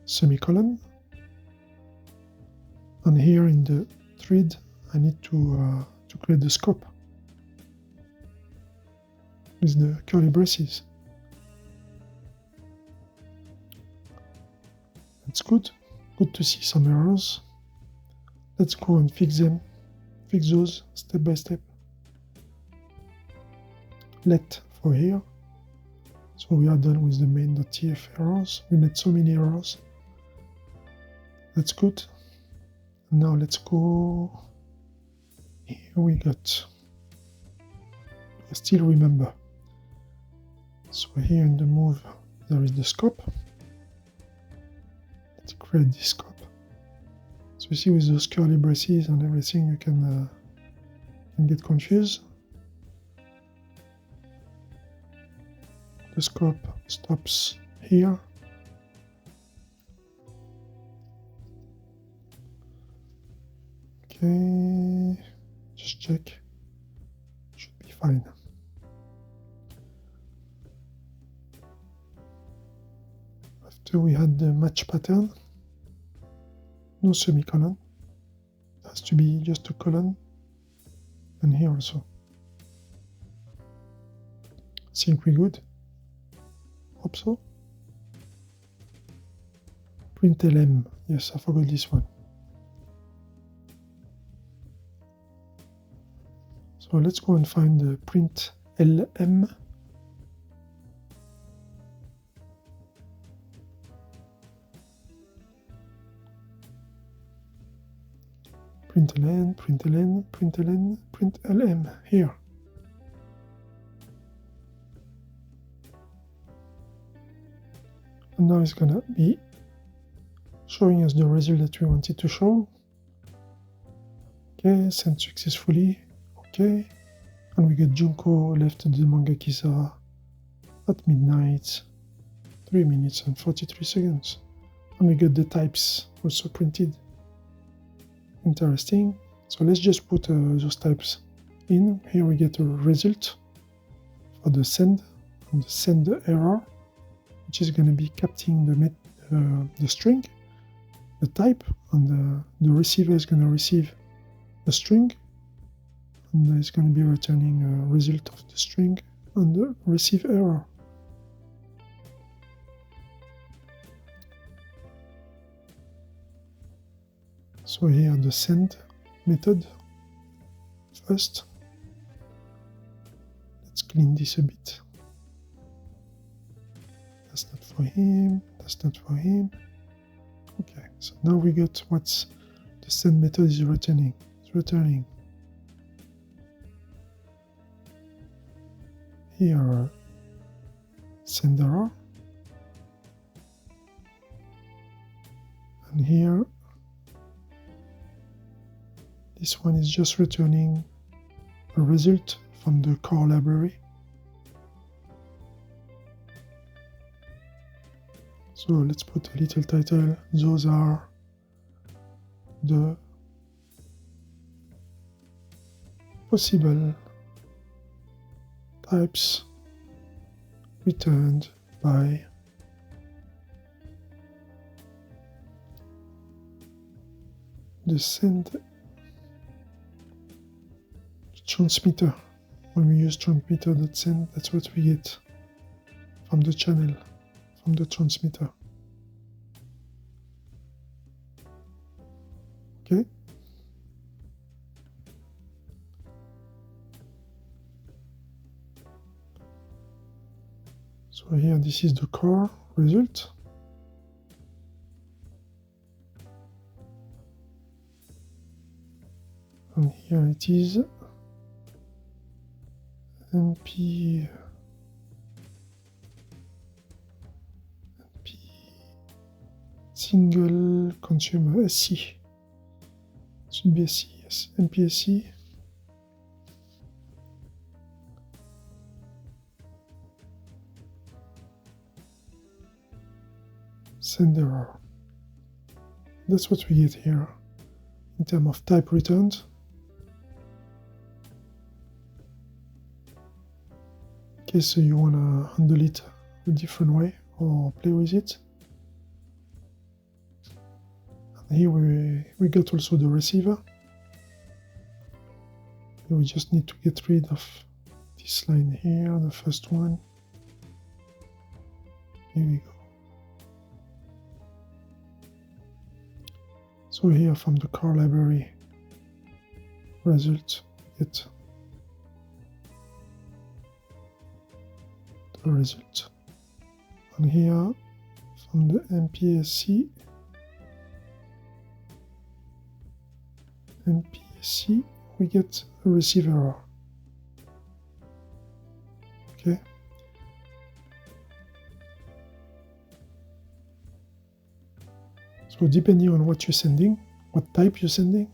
semicolon. And here in the thread, I need to create the scope with the curly braces. That's good. Good to see some errors. Let's go and fix them. Fix those step by step. Let for here. So we are done with the main.tf errors. We made so many errors. That's good. And now let's go. Here we got. I still remember. So here in the move, there is the scope. Let's create this scope. So you see with those curly braces and everything, you can get confused. The scope stops here. Okay, just check. Should be fine. After we had the match pattern, no semicolon. It has to be just a colon. And here also. I think we're good. Hope so. Println. Yes, I forgot this one. So let's go and find the println. Println, here. And now it's gonna be showing us the result that we wanted to show. Okay, sent successfully. Okay, and we get Junko left the manga Kisara at midnight, 3 minutes and 43 seconds. And we get the types also printed. Interesting. So let's just put those types in. Here we get a result for the send and the send error, which is going to be capturing the string, the type, and the receiver is going to receive the string, and it's going to be returning a result of the string and the receive error. So here the send method first. Let's clean this a bit. That's not for him, that's not for him. Okay, so now we got what's the send method is returning. It's returning here send error, and here this one is just returning a result from the core library. So let's put a little title. Those are the possible types returned by the send transmitter. When we use transmitter.send, that's what we get from the channel, from the transmitter. Okay. So here, this is the core result. Here it is. MP single consumer SC. Should be SC, yes. MPSC. Send error. That's what we get here in terms of type returned. In case you want to handle it a different way or play with it. And here we got also the receiver. Here we just need to get rid of this line here, the first one. Here we go. So here from the car library result, get the result. And here from the MPSC, we get a receive error. Okay. So depending on what you're sending, what type you're sending,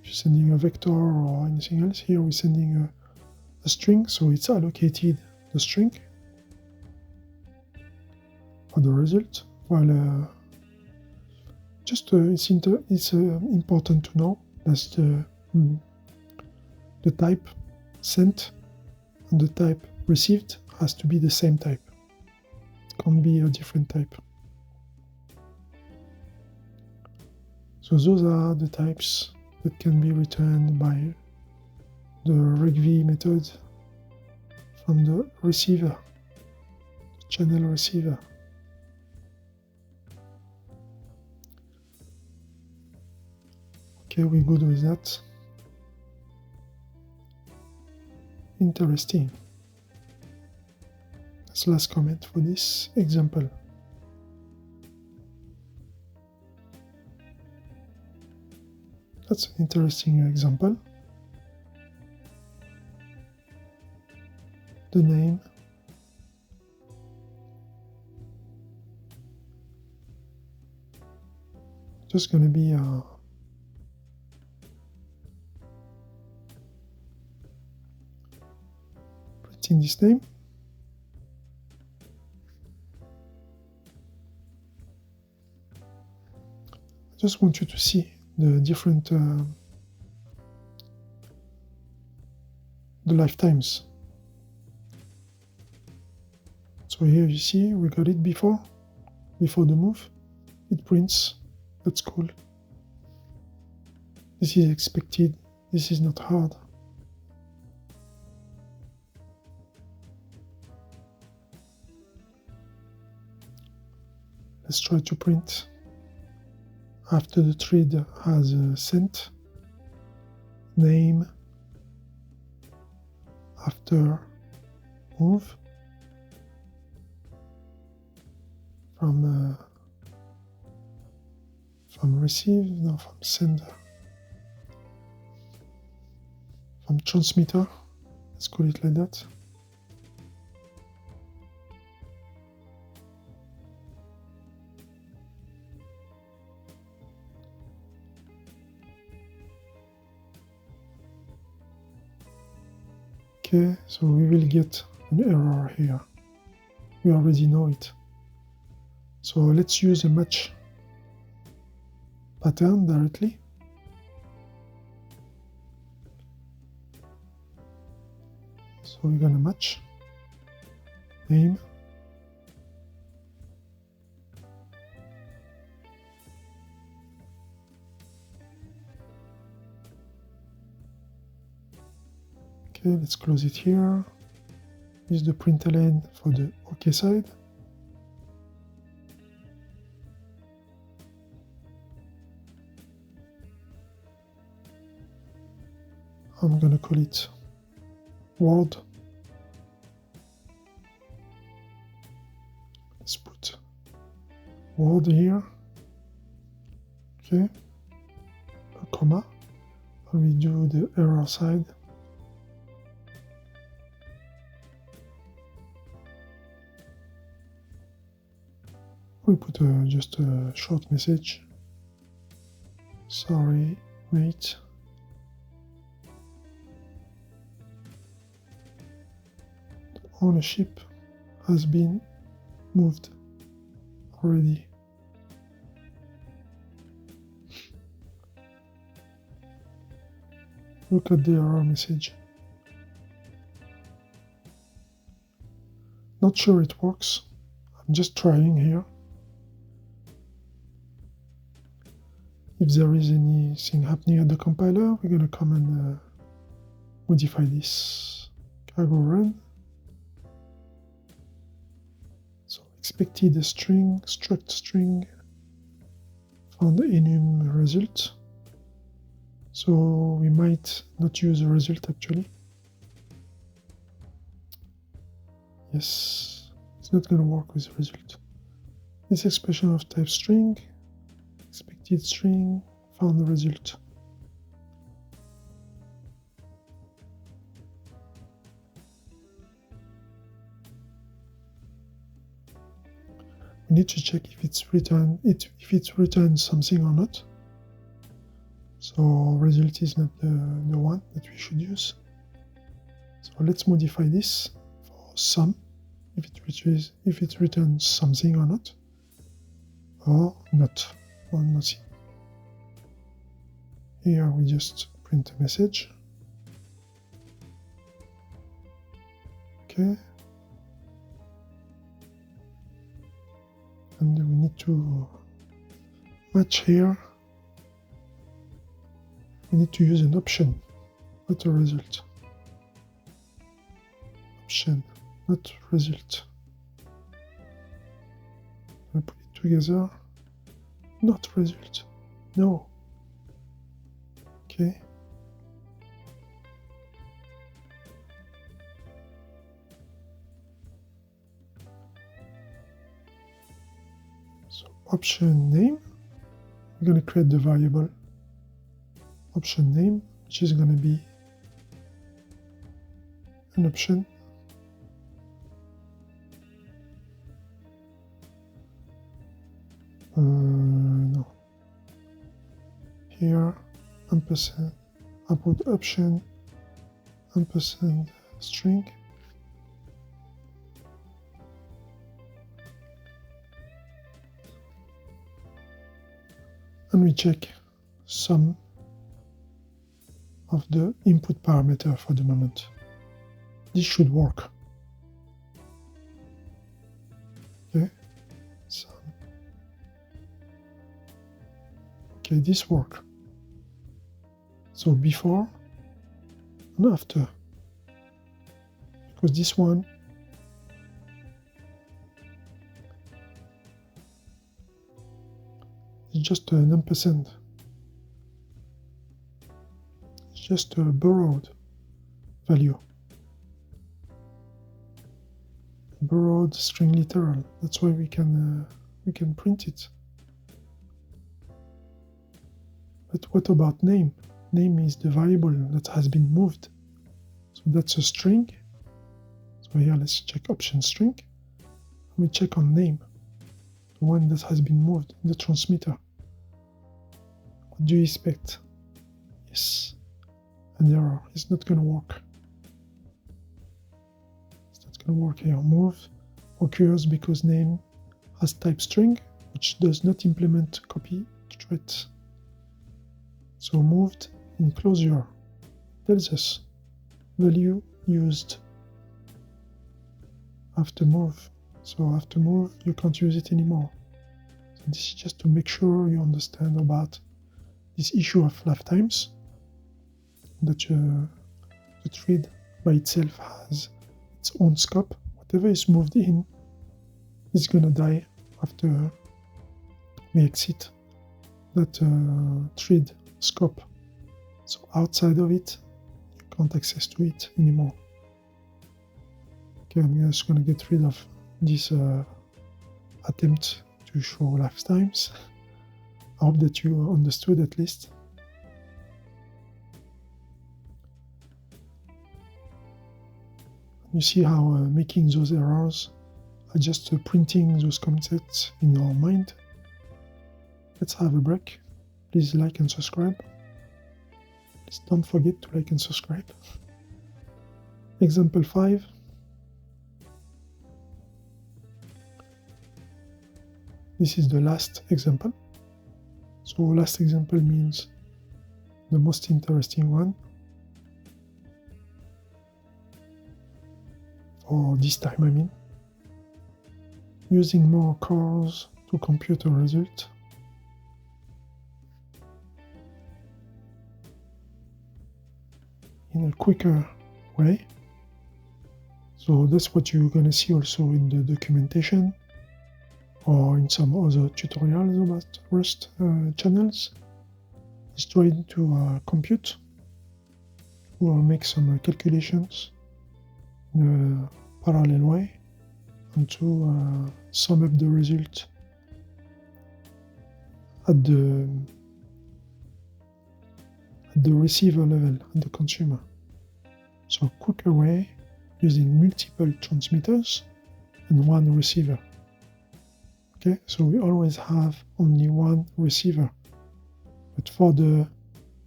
if you're sending a vector or anything else, here we're sending a string, so it's allocated the string for the result. While it's important to know that the type sent and the type received has to be the same type. It can't be a different type. So those are the types that can be returned by the regv method from the receiver, the channel receiver. Okay, we're good with that. Interesting. That's the last comment for this example. That's an interesting example. The name. Just going to be printing this name. I just want you to see the different the lifetimes. So here you see we got it before the move. It prints. That's cool. This is expected. This is not hard. Let's try to print after the thread has sent name after move from receive, no, from sender, from transmitter, let's call it like that. Okay, so we will get an error here. We already know it. So let's use a match pattern directly. So we're going to match name, okay, let's close it here. Use the println for the OK side. I'm going to call it word. Let's put word here. Okay, a comma. we do the error side. We put just a short message. Sorry, mate. The ownership has been moved already. Look at the error message. Not sure it works. I'm just trying here. If there is anything happening at the compiler, we're going to come and modify this. Cargo run. So expected string, struct string, found enum result. So we might not use a result actually. Yes, it's not going to work with the result. This expression of type string, expected string, found the result. We need to check if it's returned something or not. So result is not the one that we should use. So let's modify this for sum, if it returns something or not, or not, or nothing. Here we just print a message. Okay. And we need to match here. We need to use an option, not a result. Option, not result. I put it together. Not result. No. Okay. So option name. We're going to create the variable option name, which is going to be an option. No. Here, ampersand, I put option, ampersand string. And we check sum of the input parameter for the moment. This should work. Okay, sum. Okay, this work. So before and after, because this one is just an ampersand. It's just a borrowed value. Borrowed string literal. That's why we can print it. But what about name? Name is the variable that has been moved. So that's a string. So here let's check option string. And we check on name, the one that has been moved in the transmitter. What do you expect? Yes. An error. It's not going to work. It's not going to work here. Move occurs because name has type string, which does not implement copy threat. So moved in closure tells us value used after move. So after move, you can't use it anymore. So this is just to make sure you understand about this issue of lifetimes, that the thread by itself has its own scope. Whatever is moved in is gonna die after we exit that thread scope. So outside of it, you can't access to it anymore. Okay, I'm just gonna get rid of this attempt to show lifetimes. I hope that you understood at least. You see how making those errors are just printing those concepts in our mind. Let's have a break. Please like and subscribe. Please don't forget to like and subscribe. Example 5. This is the last example. So last example means the most interesting one for this time, I mean. Using more cores to compute a result. In a quicker way. So that's what you're going to see also in the documentation or in some other tutorials about Rust channels. Is trying to compute or make some calculations in a parallel way and to sum up the result at the receiver level, at the consumer. So a quicker way using multiple transmitters and one receiver. Okay, so we always have only one receiver. But for the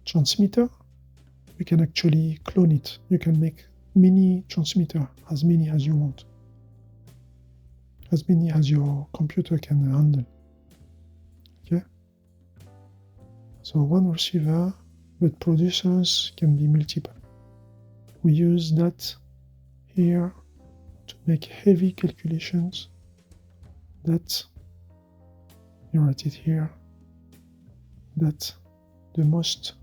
transmitter, you can actually clone it. You can make many transmitters, as many as you want. As many as your computer can handle. Okay? So one receiver, but producers can be multiple. We use that here to make heavy calculations. That, you write it here, that the most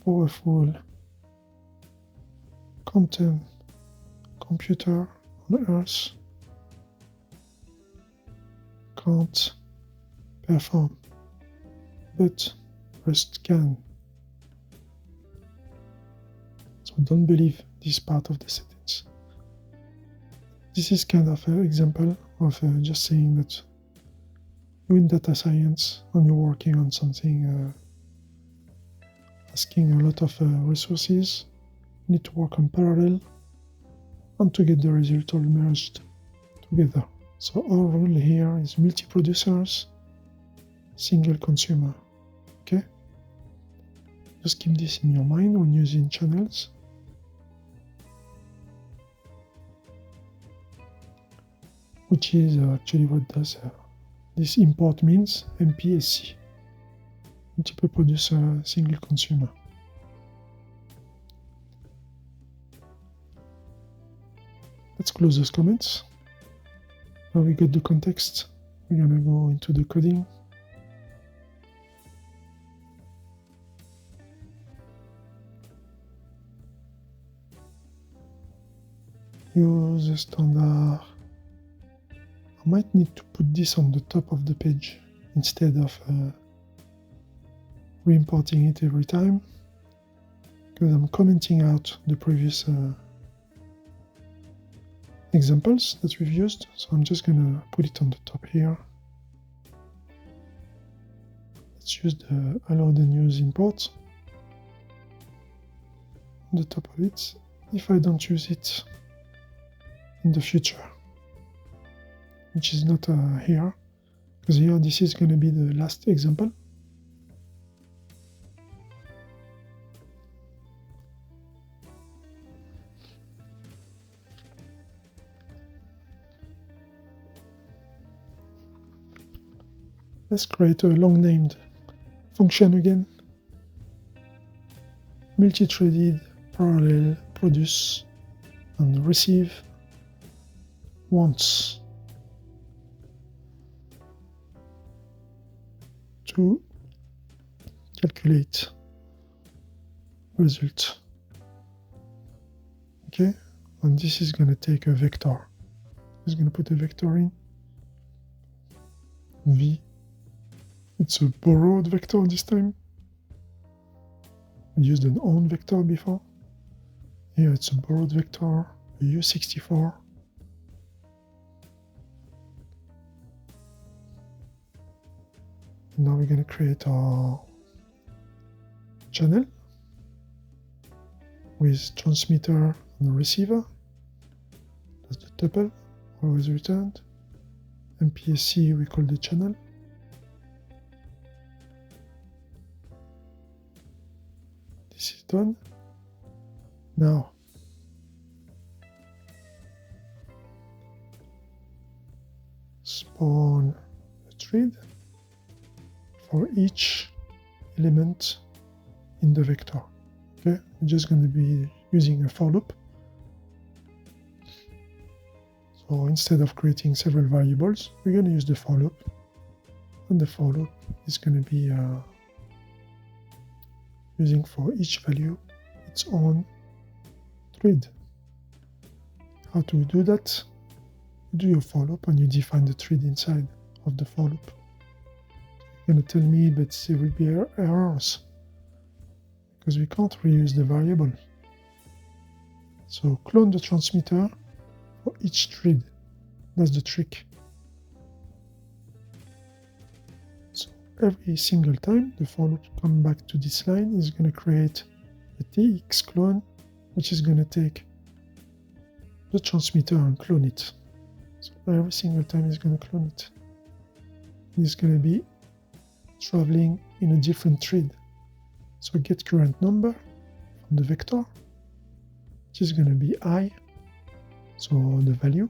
powerful quantum computer on Earth can't perform, but Rust can. So don't believe this part of the sentence. This is kind of an example of just saying that you're in data science and you're working on something asking a lot of resources. You need to work on parallel and to get the result all merged together. So our rule here is multi-producers, single consumer. Okay? Just keep this in your mind when using channels. Which is actually what does this import means, MPSC. Multiple producer, single consumer. Let's close those comments. Now we got the context. We're gonna go into the coding. Use the standard. I might need to put this on the top of the page instead of re-importing it every time, because I'm commenting out the previous examples that we've used. So I'm just gonna put it on the top here. Let's use the allowed and use import on the top of it, if I don't use it in the future, which is not here, because here this is going to be the last example. Let's create a long-named function again. Multi-threaded, parallel, produce, and receive once to calculate result. Okay, and this is going to take a vector. It's going to put a vector in v. It's a borrowed vector this time. We used an own vector before. Here it's a borrowed vector, a U64. And now we're going to create our channel with transmitter and receiver. tuple, always returned. MPSC, we call the channel. This is done. Now, spawn a thread for each element in the vector. Okay, we're just going to be using a for loop. So instead of creating several variables, we're going to use the for loop. And the for loop is going to be using for each value its own thread. How to do that? You do your for loop and you define the thread inside of the for loop. You're going to tell me, but there will be errors because we can't reuse the variable. So clone the transmitter for each thread. That's the trick. So every single time the for loop comes back to this line is going to create a TX clone, which is going to take the transmitter and clone it. So every single time it's going to clone it. It's going to be traveling in a different thread. So get current number from the vector, which is going to be I, so the value,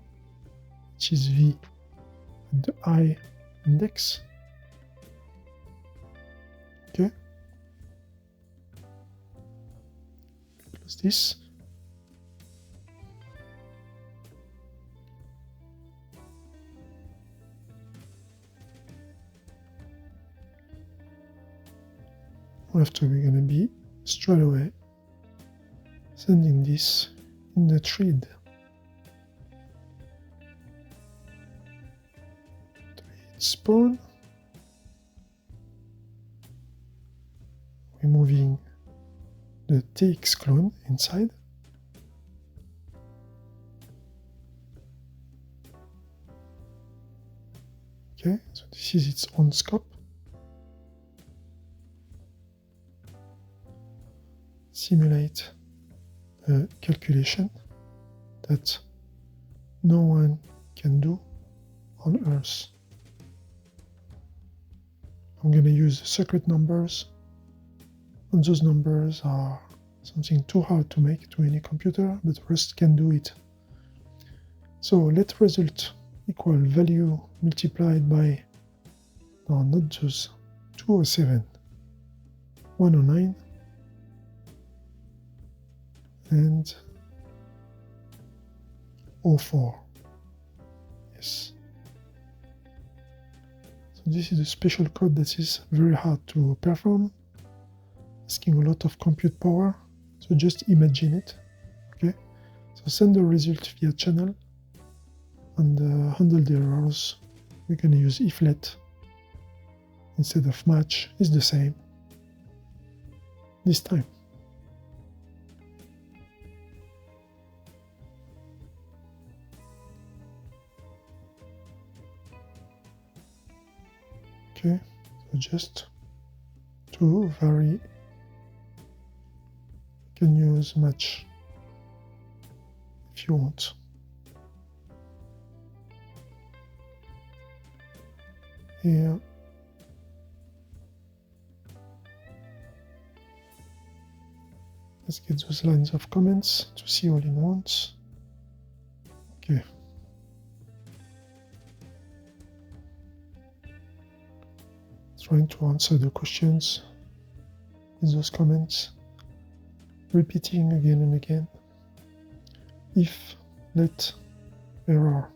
which is V at the I index. Okay. Close this. After we're going to be straight away sending this in the thread. Thread spawn. We're moving the TX clone inside. Okay, so this is its own scope. Simulate a calculation that no one can do on Earth. I'm going to use secret numbers, and those numbers are something too hard to make to any computer, but Rust can do it. So let result equal value multiplied by, no, not those, 207, 109, and 04. Yes. So this is a special code that is very hard to perform, asking a lot of compute power. So just imagine it. Okay. So send the result via channel and handle the errors. We're going to use if let instead of match. Is the same this time. Okay, so just to vary, you can use match if you want. Here, let's get those lines of comments to see all in once. Okay. Trying to answer the questions with those comments, repeating again and again. If let error,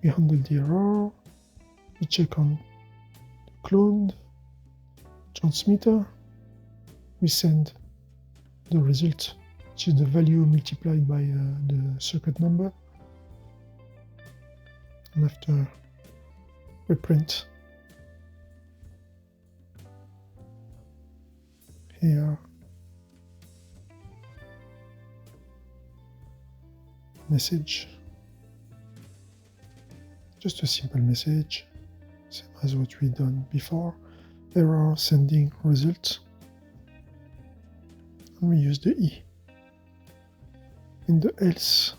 we handle the error, we check on the cloned transmitter, we send the result, which is the value multiplied by the circuit number, and after we print here message, just a simple message, same as what we done before, error sending result, and we use the E. In the else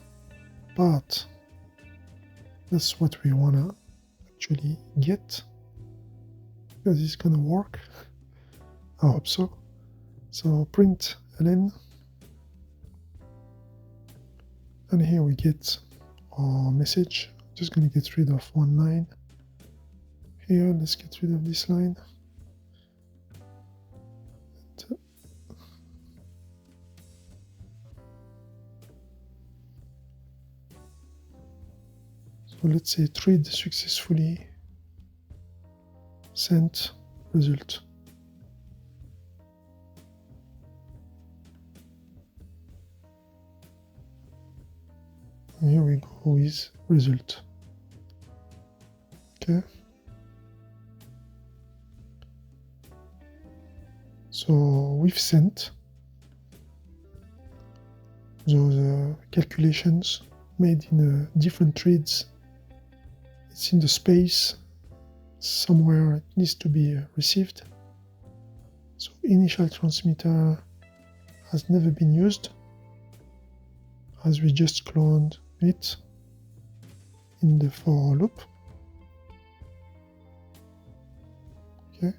part That's what we want to actually get. Because it's gonna work. I hope so. So print ln, and here we get our message. Just gonna get rid of one line. Here, let's get rid of this line. So let's say thread successfully sent result. And here we go with result. Okay. So we've sent those calculations made in different threads. It's in the space somewhere it needs to be received. So initial transmitter has never been used, as we just cloned it in the for loop. Okay,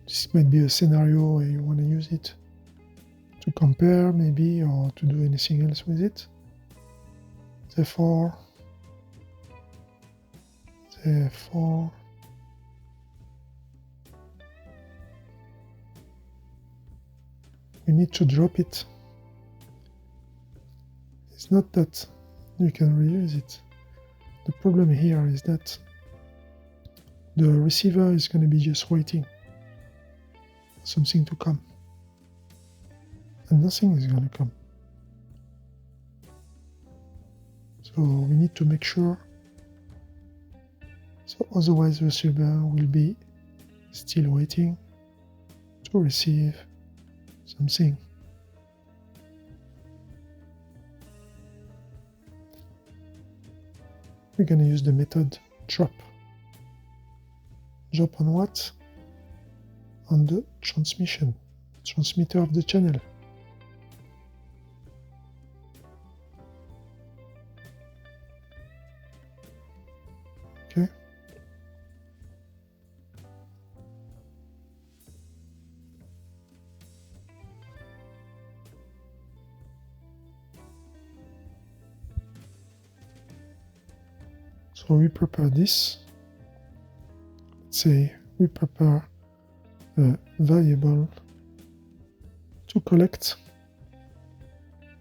this might be a scenario where you want to use it to compare maybe, or to do anything else with it. Therefore we need to drop it. It's not that you can reuse it. The problem here is that the receiver is going to be just waiting for something to come, and nothing is going to come. So we need to make sure. So otherwise the receiver will be still waiting to receive something. We're going to use the method drop. Drop on what? On the transmitter of the channel. Okay. So we prepare this. Let's say we prepare a variable to collect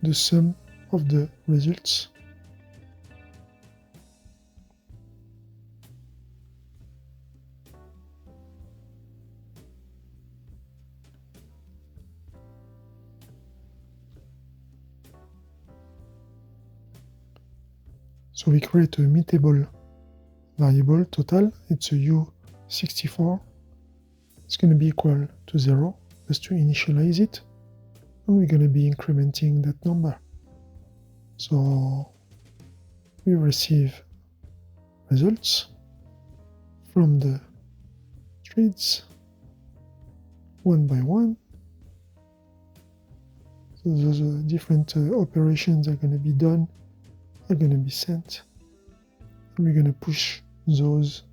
the sum of the results. So we create a mutable variable total. It's a U64. It's going to be equal to 0 just to initialize it. And we're going to be incrementing that number. So we receive results from the threads one by one. So those different operations are going to be done, are going to be sent. And we're going to push those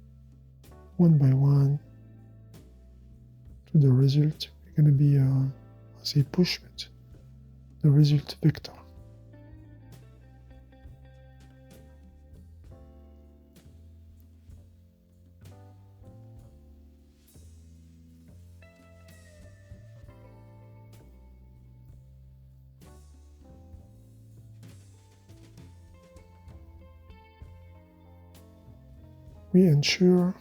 one by one to the result. We're going to be, I say push, but the result vector. We ensure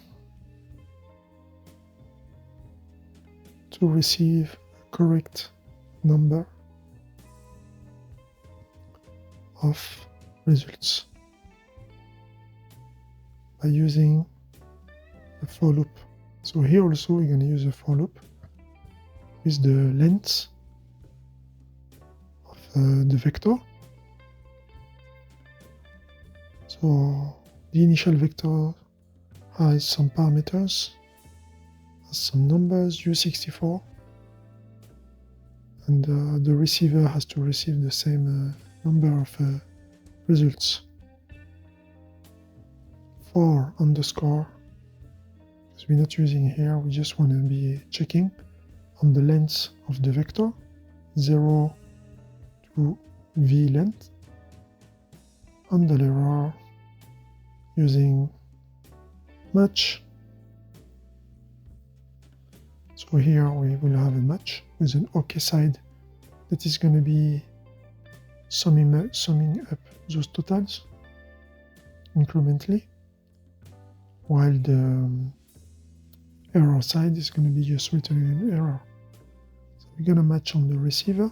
to receive a correct number of results by using a for loop. So here also we're going to use a for loop with the length of the vector. So the initial vector has some parameters, has some numbers, U64, and the receiver has to receive the same number of results. for underscore, because we're not using here, we just want to be checking on the length of the vector, 0 to v length, handle error using match. So here we will have a match with an OK side that is going to be summing up those totals incrementally, while the error side is going to be just returning an error. So we're going to match on the receiver.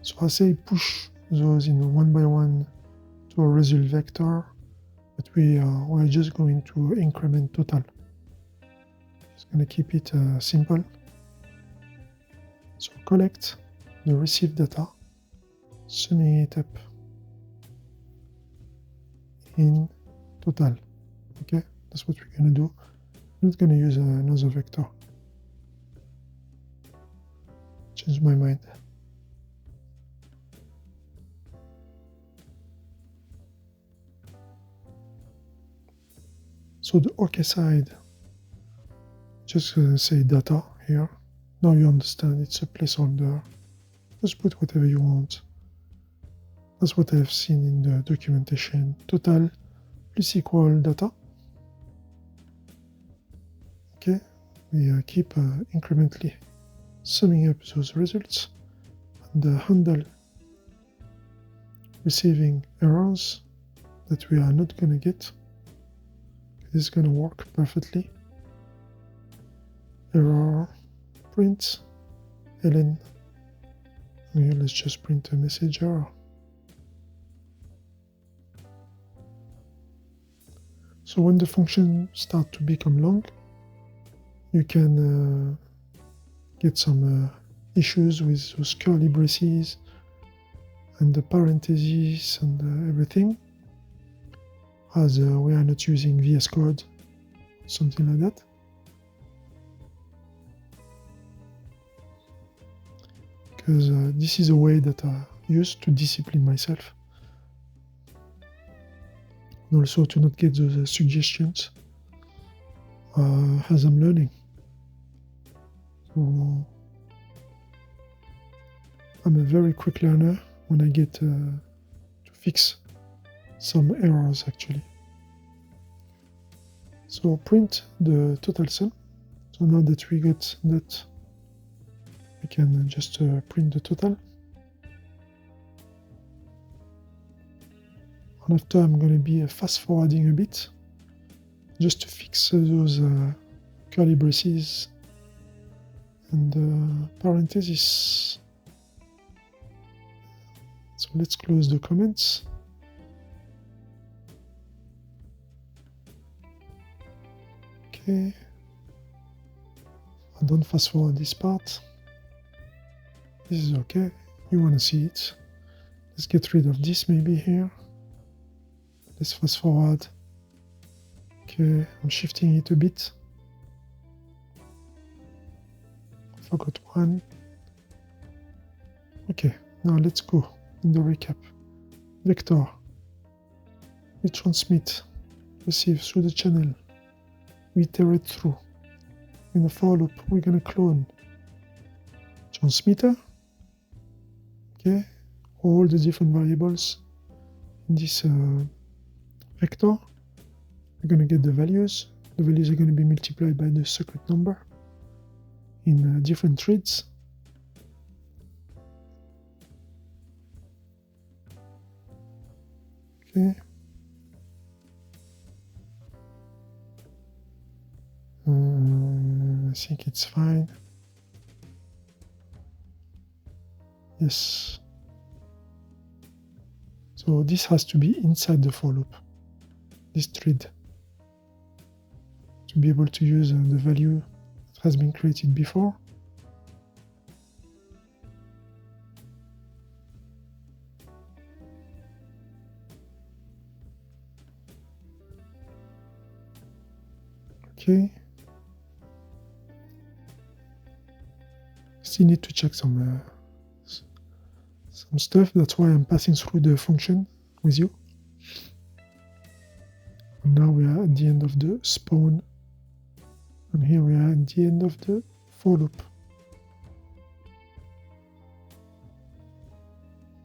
So I say push those in one by one to a result vector, but we're just going to increment total. Just going to keep it simple. So collect the received data, summing it up in total. Okay, that's what we're going to do. I'm not going to use another vector. Change my mind. So the OK side, just say data here. Now you understand it's a placeholder. Just put whatever you want. That's what I've seen in the documentation. Total plus equal data. Okay, we keep incrementally summing up those results. And the handle receiving errors that we are not going to get. This is going to work perfectly. Error print ln. Here let's just print a message error. So when the function starts to become long, you can get some issues with those curly braces and the parentheses and everything, as we are not using VS Code, something like that. Because this is a way that I use to discipline myself. And also to not get those suggestions as I'm learning. So I'm a very quick learner when I get to fix some errors actually. So print the total sum. So now that we got that, we can just print the total. And after I'm going to be fast forwarding a bit, just to fix those curly braces and parentheses. So let's close the comments. Okay. I don't fast forward this part. This is okay. You want to see it. Let's get rid of this maybe here. Let's fast forward. Okay, I'm shifting it a bit. I forgot one. Okay, now let's go in the recap. Vector. We transmit, receive through the channel. We iterate through. In the for loop, we're going to clone transmitter. Okay, all the different variables in this vector. We're going to get the values. The values are going to be multiplied by the secret number in different threads. Okay. I think it's fine. Yes. So this has to be inside the for loop, this thread, to be able to use the value that has been created before. Okay. Still need to check some stuff. That's why I'm passing through the function with you. And now we are at the end of the spawn, and here we are at the end of the for loop.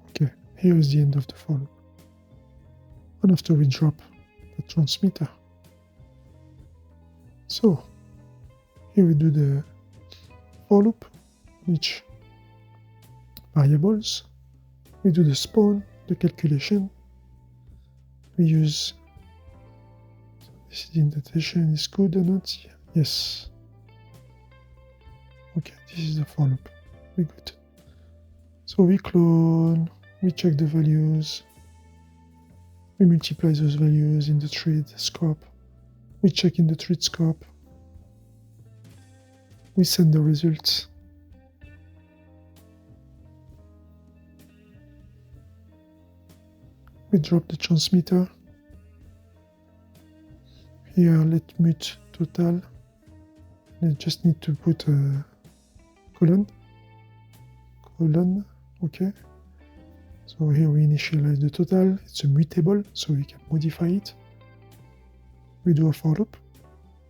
Okay, here is the end of the for loop. And after we drop the transmitter. So here we do the for loop on each variables. We do the spawn, the calculation. We use, so this indentation is good or not? Yes. Okay, this is the for loop. We're good. So we clone, we check the values, we multiply those values in the thread scope, we check in the thread scope, we send the results. We drop the transmitter. Here, let mute total. I just need to put a colon. Okay. So here we initialize the total. It's a mutable, so we can modify it. We do a for loop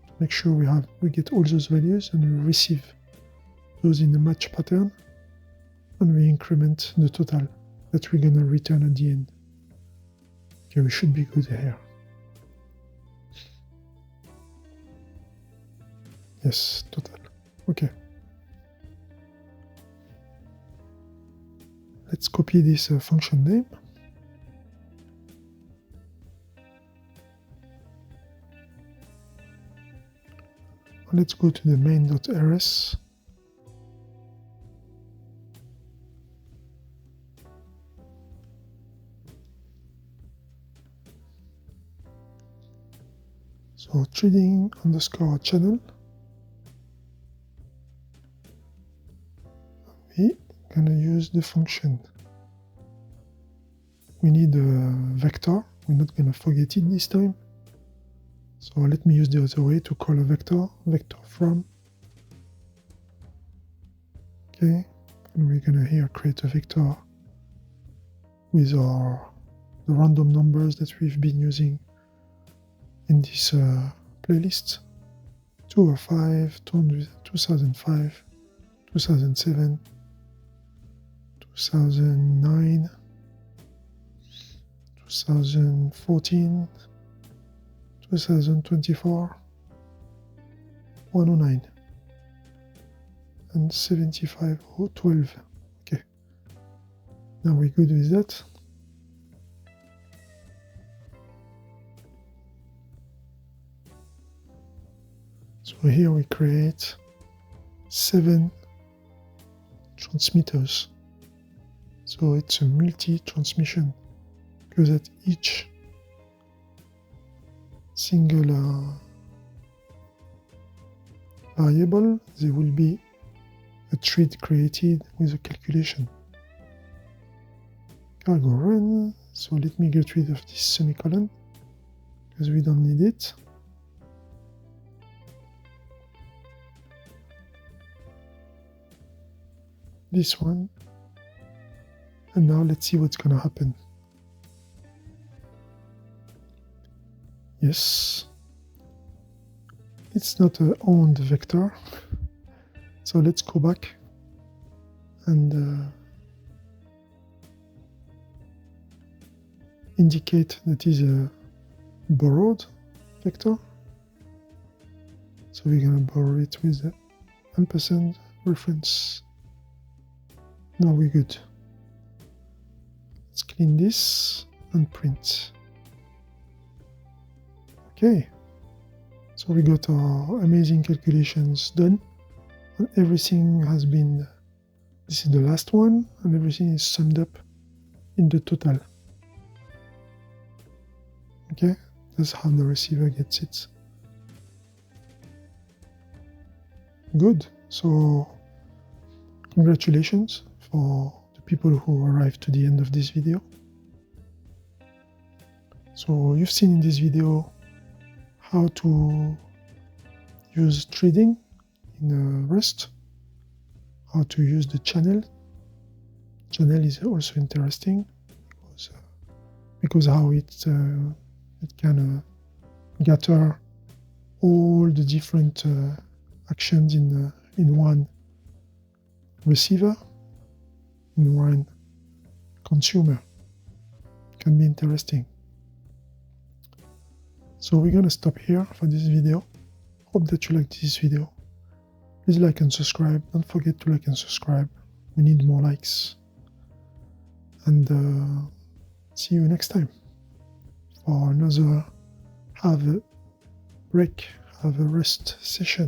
to make sure we get all those values, and we receive those in the match pattern, and we increment the total that we're gonna return at the end. Okay, we should be good here. Yes, total. Okay. Let's copy this function name. Let's go to the main.rs. So trading underscore channel. We're gonna use the function. We need a vector. We're not gonna forget it this time. So let me use the other way to call a vector from. Okay, and we're gonna here create a vector with the random numbers that we've been using in this playlist. 205, 2005, 2007, 2009, 2014, 2024, 109, and 75,012. Okay, now we're good with that. So here we create 7 transmitters. So it's a multi-transmission, because at each single variable there will be a thread created with a calculation. Cargo run. So let me get rid of this semicolon because we don't need it. This one. And now let's see what's gonna happen. Yes, it's not a owned vector. So let's go back and indicate that is a borrowed vector. So we're gonna borrow it with the ampersand reference. Now we're good. Let's clean this and print. Okay, so we got our amazing calculations done, and everything has been, this is the last one, and everything is summed up in the total. Okay, that's how the receiver gets it. Good, so congratulations for the people who arrived to the end of this video. So you've seen in this video how to use threading in Rust, how to use the channel. Channel is also interesting because how it can gather all the different actions in one receiver, in one consumer. Can be interesting. So we're gonna stop here for this video. Hope that you liked this video. Please like and subscribe. Don't forget to like and subscribe. We need more likes. And see you next time for another have a break, have a rest session.